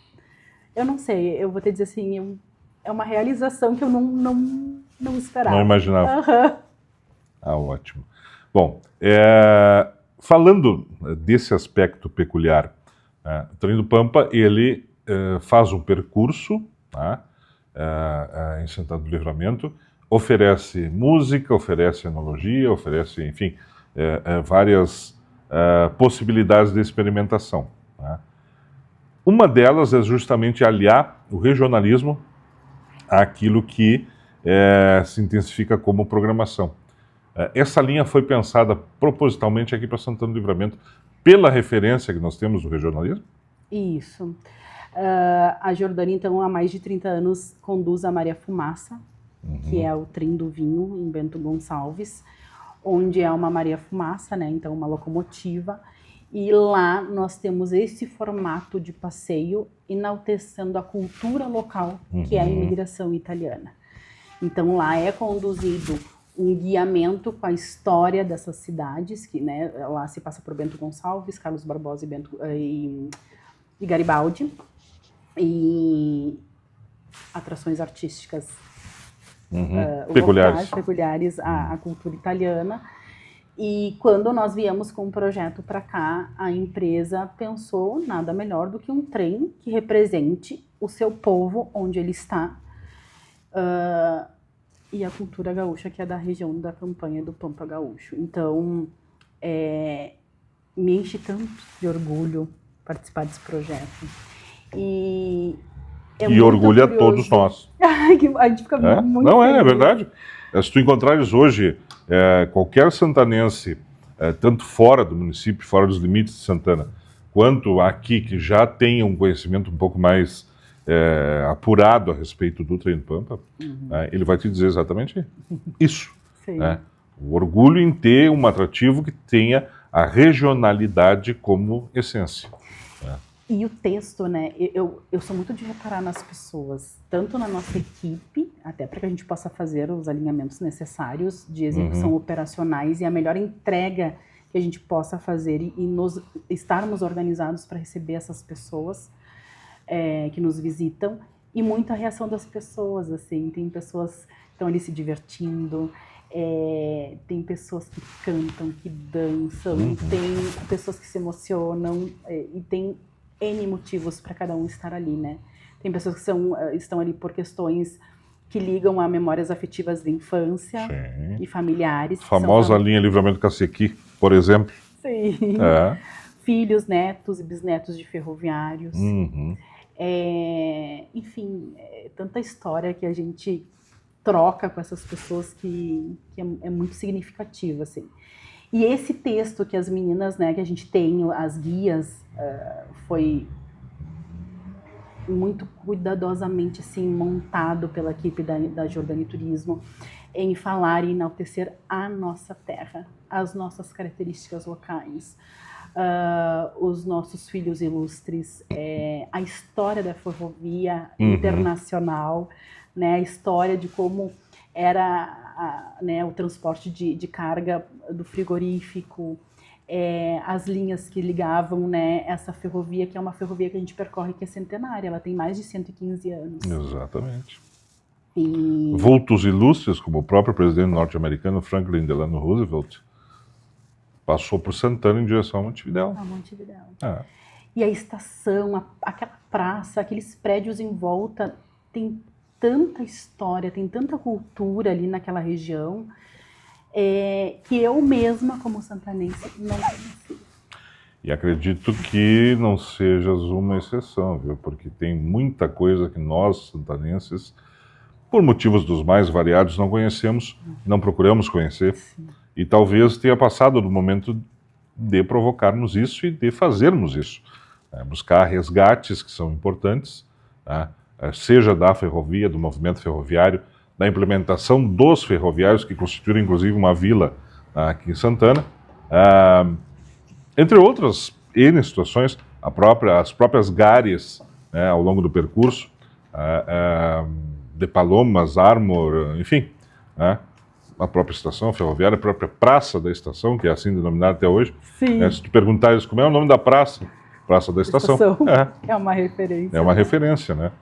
eu não sei, eu vou te dizer assim, é uma realização que eu não esperava. Não imaginava. Ótimo. Bom, falando desse aspecto peculiar, o Trem do Pampa, ele faz um percurso, em Santana do Livramento, oferece música, oferece enologia, oferece, enfim, várias possibilidades de experimentação. Uma delas é justamente aliar o regionalismo àquilo que se intensifica como programação. Essa linha foi pensada propositalmente aqui para Santana do Livramento pela referência que nós temos do regionalismo? Isso. A Giordani, então, há mais de 30 anos, conduz a Maria Fumaça, que é o trem do vinho em Bento Gonçalves, onde é uma Maria Fumaça, né? Então, uma locomotiva. E lá nós temos esse formato de passeio enaltecendo a cultura local, que é a imigração italiana. Então, lá é conduzido um guiamento com a história dessas cidades, que, né, lá se passa por Bento Gonçalves, Carlos Barbosa e Garibaldi. E atrações artísticas Peculiares. peculiares à cultura italiana. E quando nós viemos com o projeto para cá, a empresa pensou nada melhor do que um trem que represente o seu povo onde ele está, e a cultura gaúcha, que é da região da campanha do Pampa Gaúcho. Então, me enche tanto de orgulho participar desse projeto. E orgulha a todos nós. A gente fica muito Não, feliz. é verdade. Se tu encontrares hoje qualquer santanense, tanto fora do município, fora dos limites de Santana, quanto aqui, que já tenha um conhecimento um pouco mais apurado a respeito do Trem do Pampa, ele vai te dizer exatamente isso. Sim. O orgulho em ter um atrativo que tenha a regionalidade como essência. E o texto, né? Eu sou muito de reparar nas pessoas, tanto na nossa equipe, até para que a gente possa fazer os alinhamentos necessários de execução operacionais e a melhor entrega que a gente possa fazer e estarmos organizados para receber essas pessoas que nos visitam, e muita reação das pessoas, assim. Tem pessoas que estão ali se divertindo, tem pessoas que cantam, que dançam, tem pessoas que se emocionam, e tem N motivos para cada um estar ali, né? Tem pessoas que estão ali por questões que ligam a memórias afetivas da infância. Sim. E familiares. A famosa linha Livramento Cacequi, por exemplo. Sim. Filhos, netos e bisnetos de ferroviários. Enfim, tanta história que a gente troca com essas pessoas que é muito significativa, assim. E esse texto que as meninas, né, que a gente tem, as guias, foi muito cuidadosamente assim, montado pela equipe da Jordani Turismo, em falar e enaltecer a nossa terra, as nossas características locais, os nossos filhos ilustres, a história da ferrovia internacional, né, a história de como era o transporte de carga do frigorífico, as linhas que ligavam, né, essa ferrovia, que é uma ferrovia que a gente percorre, que é centenária, ela tem mais de 115 anos. Exatamente. E vultos ilustres, como o próprio presidente norte-americano Franklin Delano Roosevelt, passou por Santana em direção a Montevidéu. A Montevidéu. E a estação, aquela praça, aqueles prédios em volta, tem tanta história, tem tanta cultura ali naquela região, que eu mesma, como santanense, não conhecia. E acredito que não sejas uma exceção, viu? Porque tem muita coisa que nós, santanenses, por motivos dos mais variados, não conhecemos, não procuramos conhecer. Sim. E talvez tenha passado do momento de provocarmos isso e de fazermos isso. Buscar resgates que são importantes, seja da ferrovia, do movimento ferroviário, da implementação dos ferroviários, que constituem inclusive uma vila aqui em Santana, entre outras N situações, as próprias gares, ao longo do percurso, de Palomas, Armor, enfim, a própria estação ferroviária, a própria praça da estação, que é assim denominada até hoje. Sim. Se tu perguntares como é o nome da praça, Praça da Estação. É uma referência. É uma referência, né?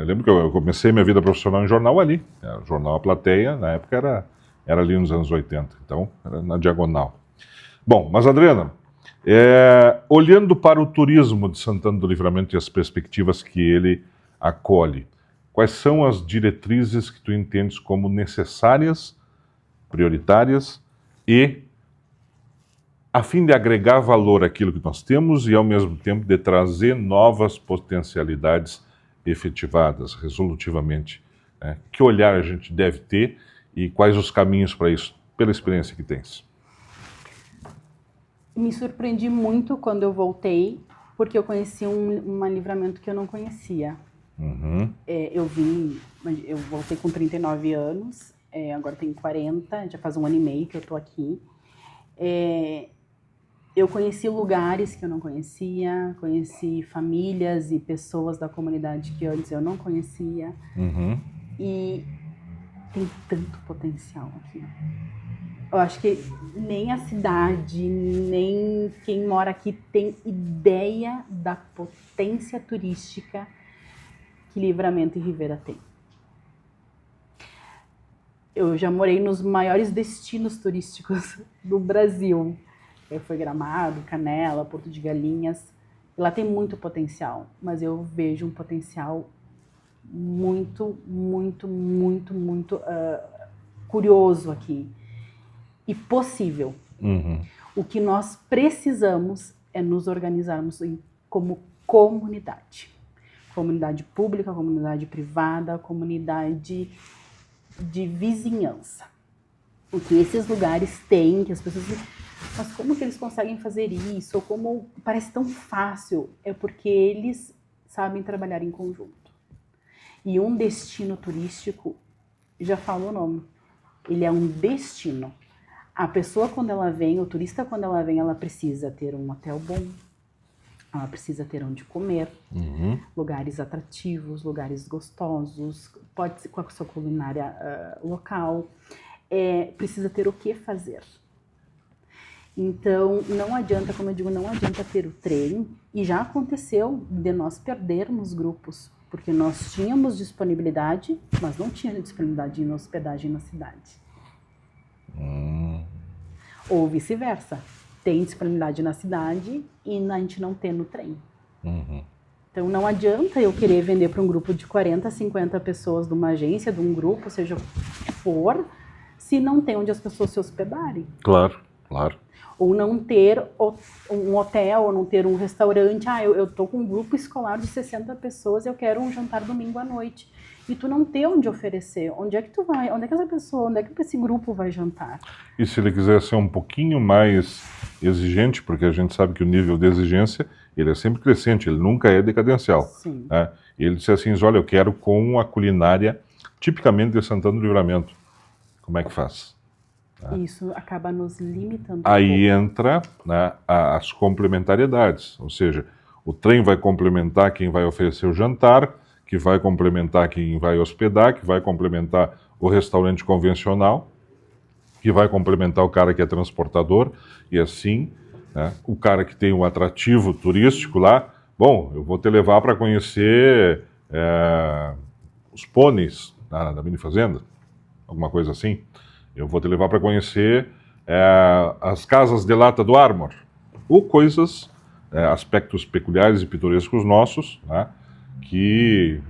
Eu lembro que eu comecei minha vida profissional em jornal ali. O jornal A Plateia, na época, era ali nos anos 80, então era na diagonal. Bom, mas Adriana, olhando para o turismo de Santana do Livramento e as perspectivas que ele acolhe, quais são as diretrizes que tu entendes como necessárias, prioritárias e a fim de agregar valor àquilo que nós temos e, ao mesmo tempo, de trazer novas potencialidades efetivadas, resolutivamente? Que olhar a gente deve ter e quais os caminhos para isso, pela experiência que tens? Me surpreendi muito quando eu voltei, porque eu conheci um livramento que eu não conhecia. Eu voltei com 39 anos, agora tenho 40, já faz 1 ano e meio que eu estou aqui. Eu conheci lugares que eu não conhecia, conheci famílias e pessoas da comunidade que antes eu não conhecia. E tem tanto potencial aqui. Eu acho que nem a cidade, nem quem mora aqui tem ideia da potência turística que Livramento e Rivera tem. Eu já morei nos maiores destinos turísticos do Brasil. Foi Gramado, Canela, Porto de Galinhas. Lá tem muito potencial, mas eu vejo um potencial muito curioso aqui e possível. O que nós precisamos é nos organizarmos como comunidade. Comunidade pública, comunidade privada, comunidade de vizinhança. O que esses lugares têm, que as pessoas dizem, mas como que eles conseguem fazer isso? Ou como parece tão fácil? É porque eles sabem trabalhar em conjunto. E um destino turístico, já falou o nome, ele é um destino. A pessoa quando ela vem, o turista quando ela vem, ela precisa ter um hotel bom, ela precisa ter onde comer, lugares atrativos, lugares gostosos, pode ser com a sua culinária local, precisa ter o que fazer. Então, não adianta, como eu digo, não adianta ter o trem, e já aconteceu de nós perdermos grupos, porque nós tínhamos disponibilidade, mas não tínhamos disponibilidade em hospedagem na cidade. Ou vice-versa. Tem disponibilidade na cidade e a gente não tem no trem. Então não adianta eu querer vender para um grupo de 40, 50 pessoas de uma agência, de um grupo, seja o que for, se não tem onde as pessoas se hospedarem. Claro, claro. Ou não ter um hotel, ou não ter um restaurante. Eu tô com um grupo escolar de 60 pessoas e eu quero um jantar domingo à noite. E tu não tem onde oferecer. Onde é que tu vai? Onde é que essa pessoa, onde é que esse grupo vai jantar? E se ele quiser ser um pouquinho mais exigente, porque a gente sabe que o nível de exigência, ele é sempre crescente, ele nunca é decadencial. Sim. Né? Ele disse assim, olha, eu quero com a culinária tipicamente de Santana do Livramento. Como é que faz? Isso acaba nos limitando. Aí entra, né, as complementariedades, ou seja, o trem vai complementar quem vai oferecer o jantar, que vai complementar quem vai hospedar, que vai complementar o restaurante convencional, que vai complementar o cara que é transportador, e assim, né, o cara que tem um atrativo turístico lá, bom, eu vou te levar para conhecer os pôneis da mini fazenda, alguma coisa assim. Eu vou te levar para conhecer as casas de lata do Armor, ou coisas, aspectos peculiares e pitorescos nossos, né, que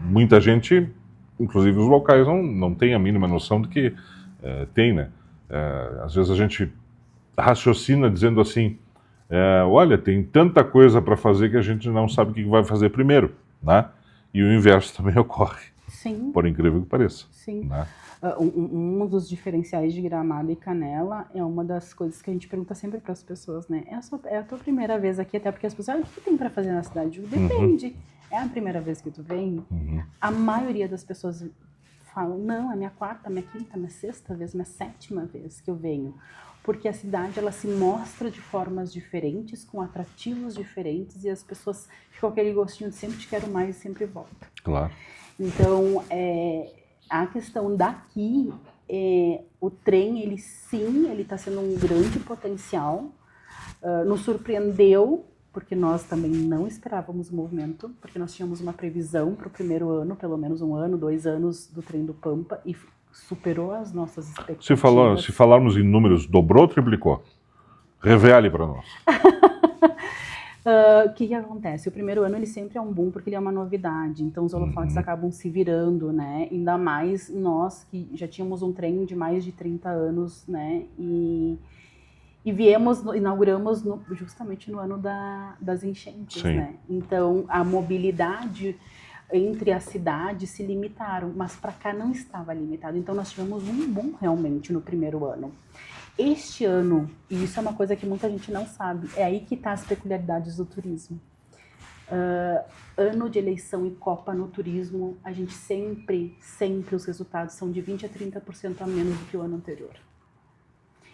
muita gente, inclusive os locais, não tem a mínima noção de que tem, né? Às vezes a gente raciocina dizendo assim, olha, tem tanta coisa para fazer que a gente não sabe o que vai fazer primeiro, né? E o inverso também ocorre. Sim. Por incrível que pareça. Sim. Né? Um dos diferenciais de Gramado e Canela é uma das coisas que a gente pergunta sempre para as pessoas, né? É a tua primeira vez aqui, até porque as pessoas, o que tem para fazer na cidade? Depende. É a primeira vez que tu vem? A maioria das pessoas falam, não, é minha quarta, minha quinta, minha sexta vez, minha sétima vez que eu venho. Porque a cidade, ela se mostra de formas diferentes, com atrativos diferentes, e as pessoas ficam com aquele gostinho de sempre te quero mais e sempre volta. Claro. Então, a questão daqui, o trem, ele está sendo um grande potencial, nos surpreendeu, porque nós também não esperávamos o movimento, porque nós tínhamos uma previsão para o primeiro ano, pelo menos 1 ano, 2 anos do Trem do Pampa, e superou as nossas expectativas. Se falarmos em números, dobrou ou triplicou? Revele para nós. O que acontece? O primeiro ano ele sempre é um boom porque ele é uma novidade, então os holofotes acabam se virando, né? Ainda mais nós que já tínhamos um trem de mais de 30 anos, né? E inauguramos justamente no ano das enchentes, Sim. né? Então a mobilidade entre as cidades se limitaram, mas para cá não estava limitado. Então nós tivemos um boom realmente no primeiro ano. Este ano, e isso é uma coisa que muita gente não sabe, é aí que está as peculiaridades do turismo. Ano de eleição e Copa no turismo, a gente sempre os resultados são de 20% a 30% a menos do que o ano anterior.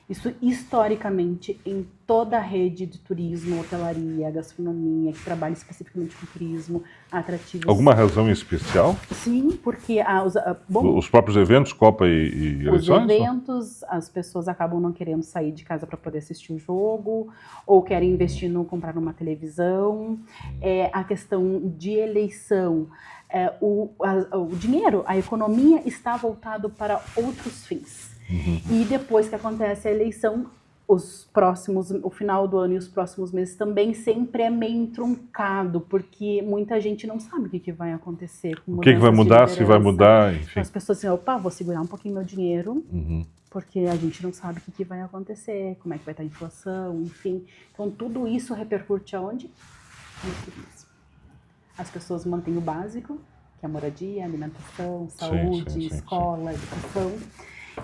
Isso historicamente em toda a rede de turismo, hotelaria, gastronomia, que trabalha especificamente com turismo, atrativos. Alguma razão em especial? Sim, porque Os próprios eventos, Copa e os eleições? eventos, as pessoas acabam não querendo sair de casa para poder assistir o jogo, ou querem investir no comprar uma televisão. A questão de eleição, o dinheiro, a economia está voltado para outros fins. E depois que acontece a eleição, o final do ano e os próximos meses também sempre é meio entroncado, porque muita gente não sabe o que vai acontecer. O que vai mudar, se vai mudar, enfim. Então, as pessoas dizem, opa, vou segurar um pouquinho meu dinheiro, porque a gente não sabe o que vai acontecer, como é que vai estar a inflação, enfim. Então, tudo isso repercute aonde? No turismo. As pessoas mantêm o básico, que é a moradia, alimentação, saúde, escola, educação,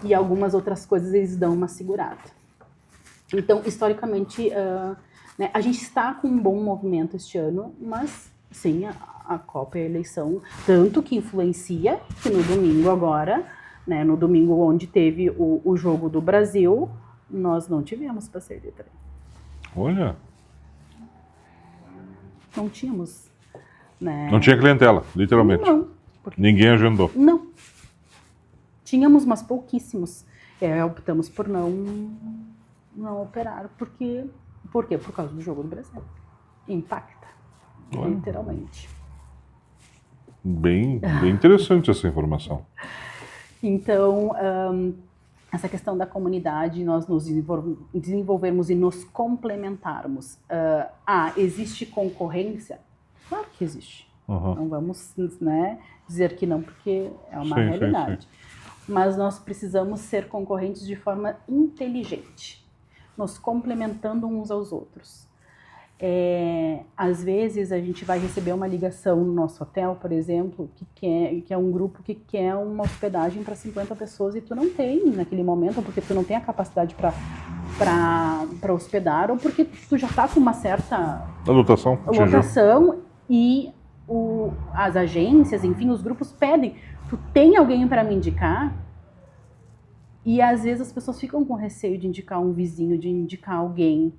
e algumas outras coisas eles dão uma segurada. Então, historicamente, a gente está com um bom movimento este ano, mas sim, a Copa e a eleição, tanto que influencia que no domingo agora, né, no domingo onde teve o jogo do Brasil, nós não tivemos passeio de trem. Olha! Não tínhamos. Né? Não tinha clientela, literalmente. Não. Ninguém agendou. Não. Tínhamos, mas pouquíssimos. Optamos por não operar. Por quê? Por causa do jogo do Brasil. Impacta. Olha. Literalmente. Bem interessante essa informação. Então, essa questão da comunidade, nós nos desenvolvermos e nos complementarmos. Existe concorrência? Claro que existe. Não vamos dizer que não, porque é uma realidade. Sim. Mas nós precisamos ser concorrentes de forma inteligente, nos complementando uns aos outros. Às vezes a gente vai receber uma ligação no nosso hotel, por exemplo, que é um grupo que quer uma hospedagem para 50 pessoas e tu não tem naquele momento, porque tu não tem a capacidade para hospedar, ou porque tu já está com uma certa lotação e as agências, enfim, os grupos pedem, tu tem alguém para me indicar? E às vezes as pessoas ficam com receio de indicar um vizinho, de indicar alguém.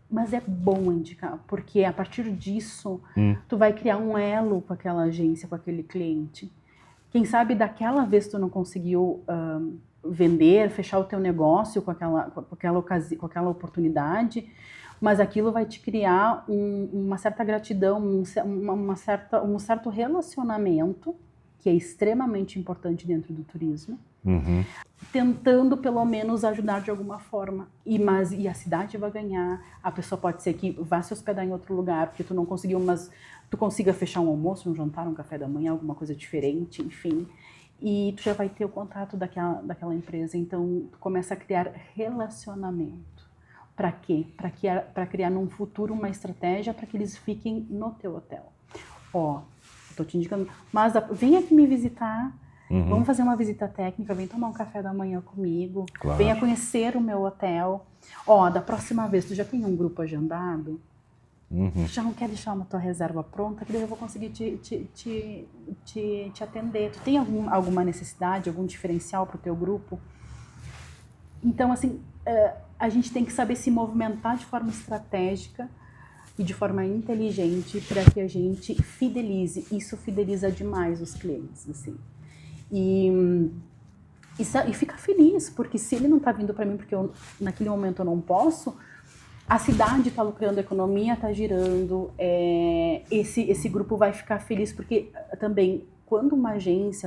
Mas é bom indicar, porque a partir disso, tu vai criar um elo com aquela agência, com aquele cliente. Quem sabe daquela vez tu não conseguiu vender, fechar o teu negócio com aquela oportunidade, mas aquilo vai te criar uma certa gratidão, um certo relacionamento, que é extremamente importante dentro do turismo, tentando pelo menos ajudar de alguma forma. E a cidade vai ganhar, a pessoa pode ser que vá se hospedar em outro lugar, porque tu não conseguiu, mas tu consiga fechar um almoço, um jantar, um café da manhã, alguma coisa diferente, enfim. E tu já vai ter o contato daquela empresa, então tu começa a criar relacionamento. Para quê? Para criar num futuro uma estratégia para que eles fiquem no teu hotel. Estou te indicando, mas vem aqui me visitar, vamos fazer uma visita técnica, vem tomar um café da manhã comigo, claro. Venha conhecer o meu hotel. Da próxima vez, tu já tem um grupo agendado? Tu já não quer deixar uma tua reserva pronta, que daí eu vou conseguir te atender. Tu tem alguma necessidade, algum diferencial para o teu grupo? Então, assim, a gente tem que saber se movimentar de forma estratégica e de forma inteligente para que a gente fidelize. Isso fideliza demais os clientes, assim. E fica feliz, porque se ele não está vindo para mim porque naquele momento eu não posso, a cidade está lucrando, a economia está girando, esse grupo vai ficar feliz, porque também, quando uma agência,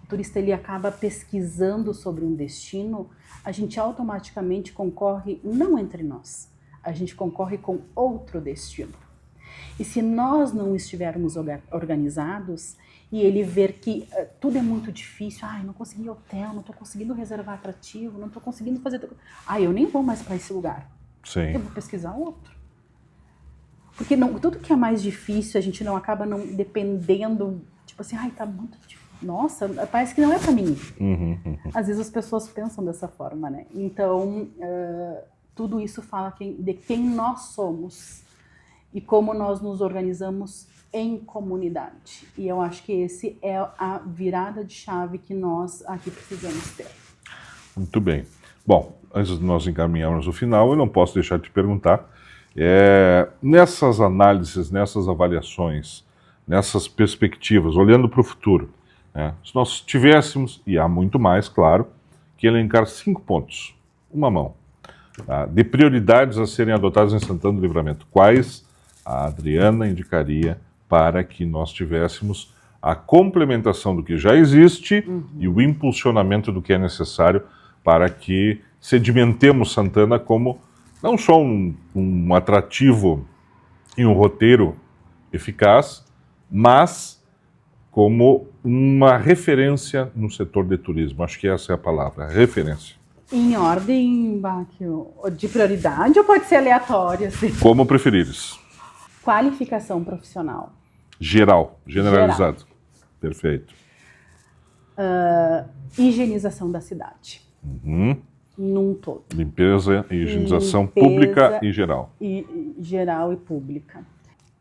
o turista ele acaba pesquisando sobre um destino, a gente automaticamente concorre, não entre nós, a gente concorre com outro destino. E se nós não estivermos organizados e ele ver que tudo é muito difícil, não consegui hotel, não estou conseguindo reservar atrativo, não estou conseguindo fazer... eu nem vou mais para esse lugar. Sim. Eu vou pesquisar outro. Porque tudo que é mais difícil, a gente não acaba não dependendo, tipo assim, tá muito difícil. Nossa, parece que não é para mim. Às vezes as pessoas pensam dessa forma, né? Então, tudo isso fala de quem nós somos e como nós nos organizamos em comunidade. E eu acho que esse é a virada de chave que nós aqui precisamos ter. Muito bem. Bom, antes de nós encaminharmos o final, eu não posso deixar de te perguntar, nessas análises, nessas avaliações, nessas perspectivas, olhando para o futuro, né, se nós tivéssemos, e há muito mais, claro, que elencar 5 pontos, uma mão, tá, de prioridades a serem adotadas em Santana do Livramento, quais a Adriana indicaria para que nós tivéssemos a complementação do que já existe e o impulsionamento do que é necessário para que sedimentemos Santana como não só um atrativo e um roteiro eficaz, mas como uma referência no setor de turismo. Acho que essa é a palavra, referência. Em ordem, Báquio, de prioridade ou pode ser aleatório? Assim? Como preferires. Qualificação profissional. Geral, generalizado. Perfeito. Higienização da cidade. Num todo. Limpeza e higienização pública e geral. Geral e pública.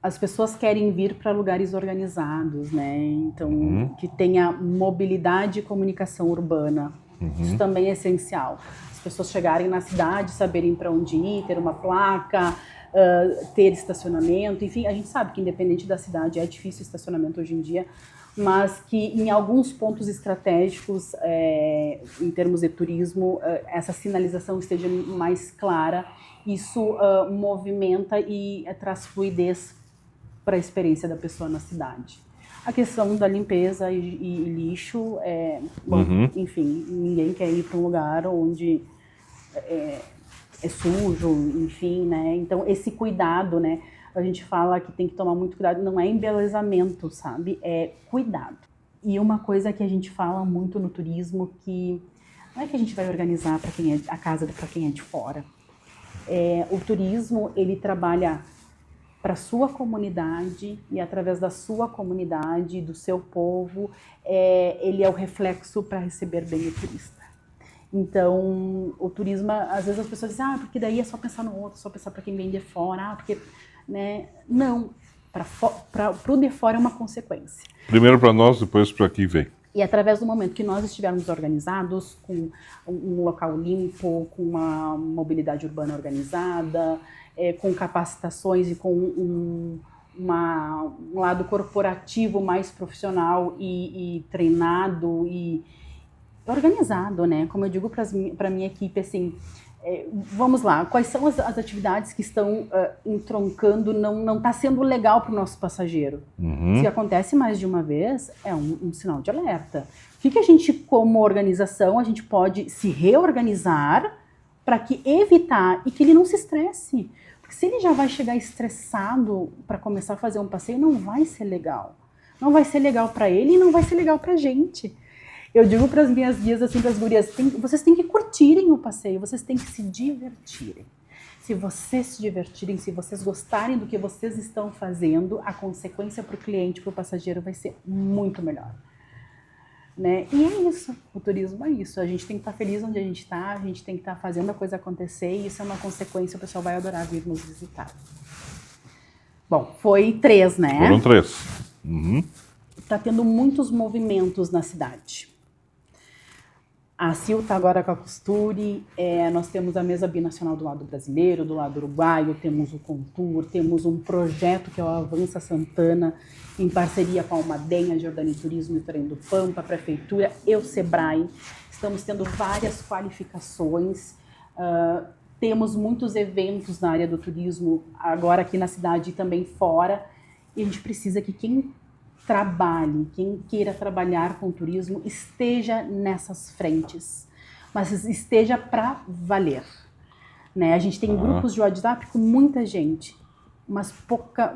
As pessoas querem vir para lugares organizados, né? Então, que tenha mobilidade e comunicação urbana. Isso também é essencial. As pessoas chegarem na cidade, saberem para onde ir, ter uma placa, ter estacionamento. Enfim, a gente sabe que independente da cidade é difícil estacionamento hoje em dia, mas que em alguns pontos estratégicos, em termos de turismo, essa sinalização esteja mais clara. Isso movimenta e traz fluidez para a experiência da pessoa na cidade. A questão da limpeza e lixo, enfim, ninguém quer ir para um lugar onde é sujo, enfim, né? Então, esse cuidado, né? A gente fala que tem que tomar muito cuidado, não é embelezamento, sabe? É cuidado. E uma coisa que a gente fala muito no turismo, que não é que a gente vai organizar para quem é a casa para quem é de fora. O turismo, ele trabalha para a sua comunidade e através da sua comunidade, do seu povo, ele é o reflexo para receber bem o turista. Então, o turismo, às vezes as pessoas dizem, porque daí é só pensar no outro, só pensar para quem vem de fora, porque, né? Não, para o de fora é uma consequência. Primeiro para nós, depois para quem vem. E através do momento que nós estivermos organizados, com um local limpo, com uma mobilidade urbana organizada, com capacitações e com um lado corporativo mais profissional e treinado e organizado, né? Como eu digo para a minha equipe, assim, vamos lá, quais são as atividades que estão entroncando, não está sendo legal para o nosso passageiro? Se acontece mais de uma vez, é um sinal de alerta. O que a gente, como organização, a gente pode se reorganizar para que evitar e que ele não se estresse? Porque se ele já vai chegar estressado para começar a fazer um passeio, não vai ser legal. Não vai ser legal para ele e não vai ser legal para a gente. Eu digo para as minhas guias, assim, para as gurias, vocês têm que curtirem o passeio, vocês têm que se divertirem. Se vocês se divertirem, se vocês gostarem do que vocês estão fazendo, a consequência para o cliente, para o passageiro vai ser muito melhor. Né? E é isso, o turismo é isso. A gente tem que estar feliz onde a gente está, a gente tem que estar fazendo a coisa acontecer e isso é uma consequência, o pessoal vai adorar vir nos visitar. Bom, foi 3, né? Foram 3. Está tendo muitos movimentos na cidade. A CIL está agora com a Costure, nós temos a mesa binacional do lado brasileiro, do lado uruguaio, temos o Contour, temos um projeto que é o Avança Santana, em parceria com a Almadenha, Jordani Turismo e Trem do Pampa, a Prefeitura e o Sebrae. Estamos tendo várias qualificações, temos muitos eventos na área do turismo, agora aqui na cidade e também fora, e a gente precisa que quem trabalhe, quem queira trabalhar com turismo, esteja nessas frentes, mas esteja para valer. Né? A gente tem grupos de WhatsApp com muita gente, mas pouca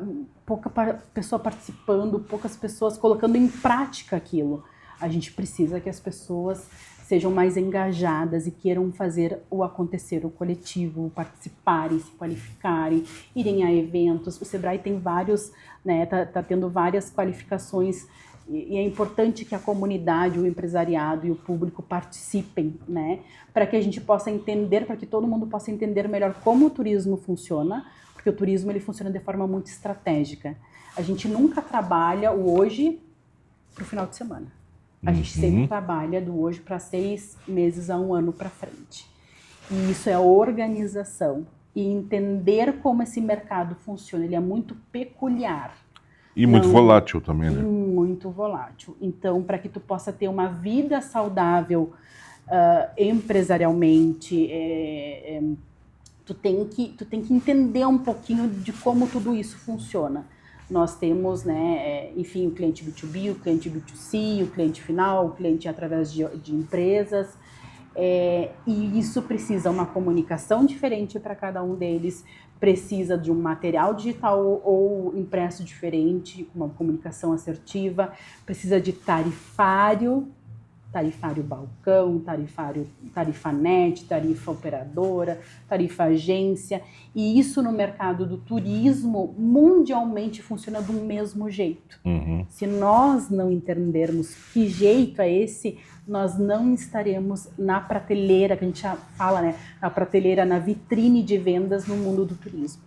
pessoa participando, poucas pessoas colocando em prática aquilo. A gente precisa que as pessoas sejam mais engajadas e queiram fazer o acontecer, o coletivo, participarem, se qualificarem, irem a eventos. O Sebrae tem vários, né, tá tendo várias qualificações e é importante que a comunidade, o empresariado e o público participem, né, para que a gente possa entender, para que todo mundo possa entender melhor como o turismo funciona, porque o turismo ele funciona de forma muito estratégica. A gente nunca trabalha o hoje para o final de semana. A gente sempre trabalha do hoje para 6 meses a 1 ano para frente. E isso é organização. E entender como esse mercado funciona. Ele é muito peculiar. E muito volátil também, né? E muito volátil. Então, para que tu possa ter uma vida saudável empresarialmente, tu tem que entender um pouquinho de como tudo isso funciona. Nós temos, né, enfim, o cliente B2B, o cliente B2C, o cliente final, o cliente através de empresas. E isso precisa uma comunicação diferente para cada um deles, precisa de um material digital ou impresso diferente, uma comunicação assertiva, precisa de tarifário balcão, tarifa net, tarifa operadora, tarifa agência, e isso no mercado do turismo mundialmente funciona do mesmo jeito. Uhum. Se nós não entendermos que jeito é esse, nós não estaremos na prateleira, que a gente fala, né, na prateleira, na vitrine de vendas no mundo do turismo.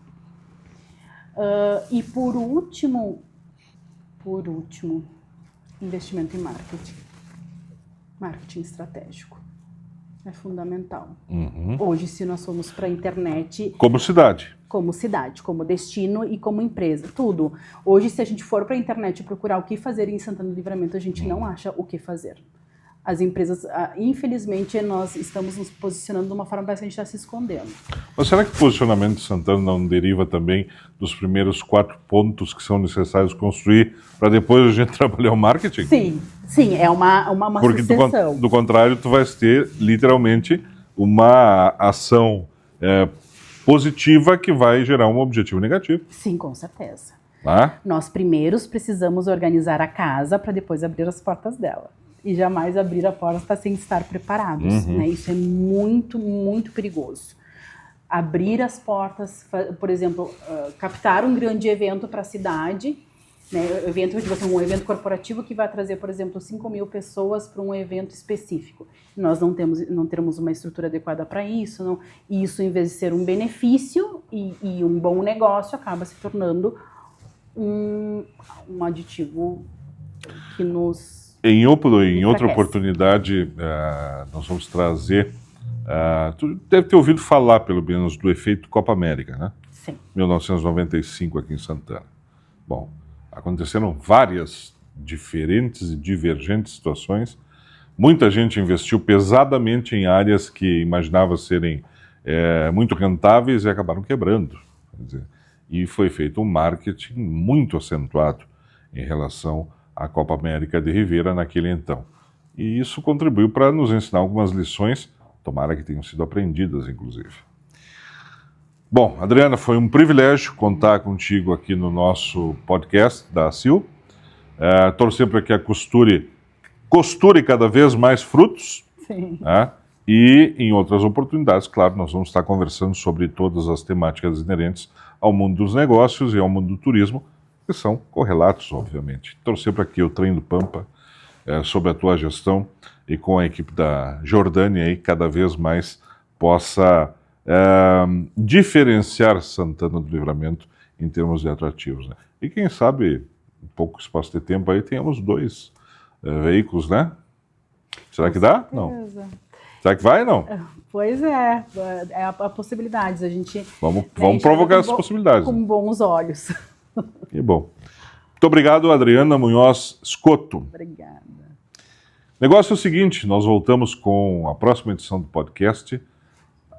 E por último, investimento em marketing. Marketing estratégico. É fundamental. Uhum. Hoje, se nós formos para a internet... Como cidade, como destino e como empresa, tudo. Hoje, se a gente for para a internet procurar o que fazer em Santana do Livramento, a gente não acha o que fazer. As empresas, infelizmente, nós estamos nos posicionando de uma forma que a gente está se escondendo. Mas será que o posicionamento de Santana não deriva também dos primeiros 4 pontos que são necessários construir para depois a gente trabalhar o marketing? Sim, é uma Porque sucessão. do contrário, tu vais ter literalmente uma ação positiva que vai gerar um objetivo negativo. Sim, com certeza. Tá? Nós primeiros precisamos organizar a casa para depois abrir as portas dela. E jamais abrir a porta sem estar preparados. Uhum. Né? Isso é muito, muito perigoso. Abrir as portas, por exemplo, captar um grande evento para a cidade, né? Um evento corporativo que vai trazer, por exemplo, 5.000 pessoas para um evento específico. Nós não teremos uma estrutura adequada para isso, e isso, em vez de ser um benefício e um bom negócio, acaba se tornando um aditivo que nos... Em outra oportunidade, nós vamos trazer... tu deve ter ouvido falar, pelo menos, do efeito Copa América, né? Sim. 1995, aqui em Santana. Bom, aconteceram várias diferentes e divergentes situações. Muita gente investiu pesadamente em áreas que imaginava serem muito rentáveis e acabaram quebrando. Quer dizer, e foi feito um marketing muito acentuado em relação à Copa América de Rivera naquele então. E isso contribuiu para nos ensinar algumas lições, tomara que tenham sido aprendidas, inclusive. Bom, Adriana, foi um privilégio contar contigo aqui no nosso podcast da Sil. Torcer para que a costure cada vez mais frutos. Sim. E em outras oportunidades, claro, nós vamos estar conversando sobre todas as temáticas inerentes ao mundo dos negócios e ao mundo do turismo, que são correlatos, obviamente. Torcer para que o Trem do Pampa, sob a tua gestão e com a equipe da Jordânia, aí, cada vez mais possa diferenciar Santana do Livramento em termos de atrativos. Né? E quem sabe, em pouco espaço de tempo, aí tenhamos 2 veículos, né? Será que dá? Não. Será que vai ou não? Pois é a possibilidade. A gente vamos provocar essas possibilidades. Com bons olhos. Que bom. Muito obrigado, Adriana Munhoz Scotto. Obrigada. Negócio é o seguinte, nós voltamos com a próxima edição do podcast,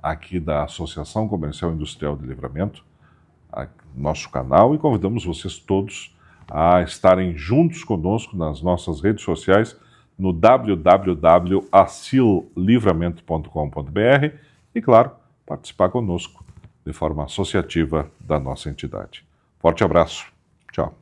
aqui da Associação Comercial e Industrial de Livramento, nosso canal, e convidamos vocês todos a estarem juntos conosco nas nossas redes sociais, no www.acillivramento.com.br e, claro, participar conosco de forma associativa da nossa entidade. Forte abraço. Tchau.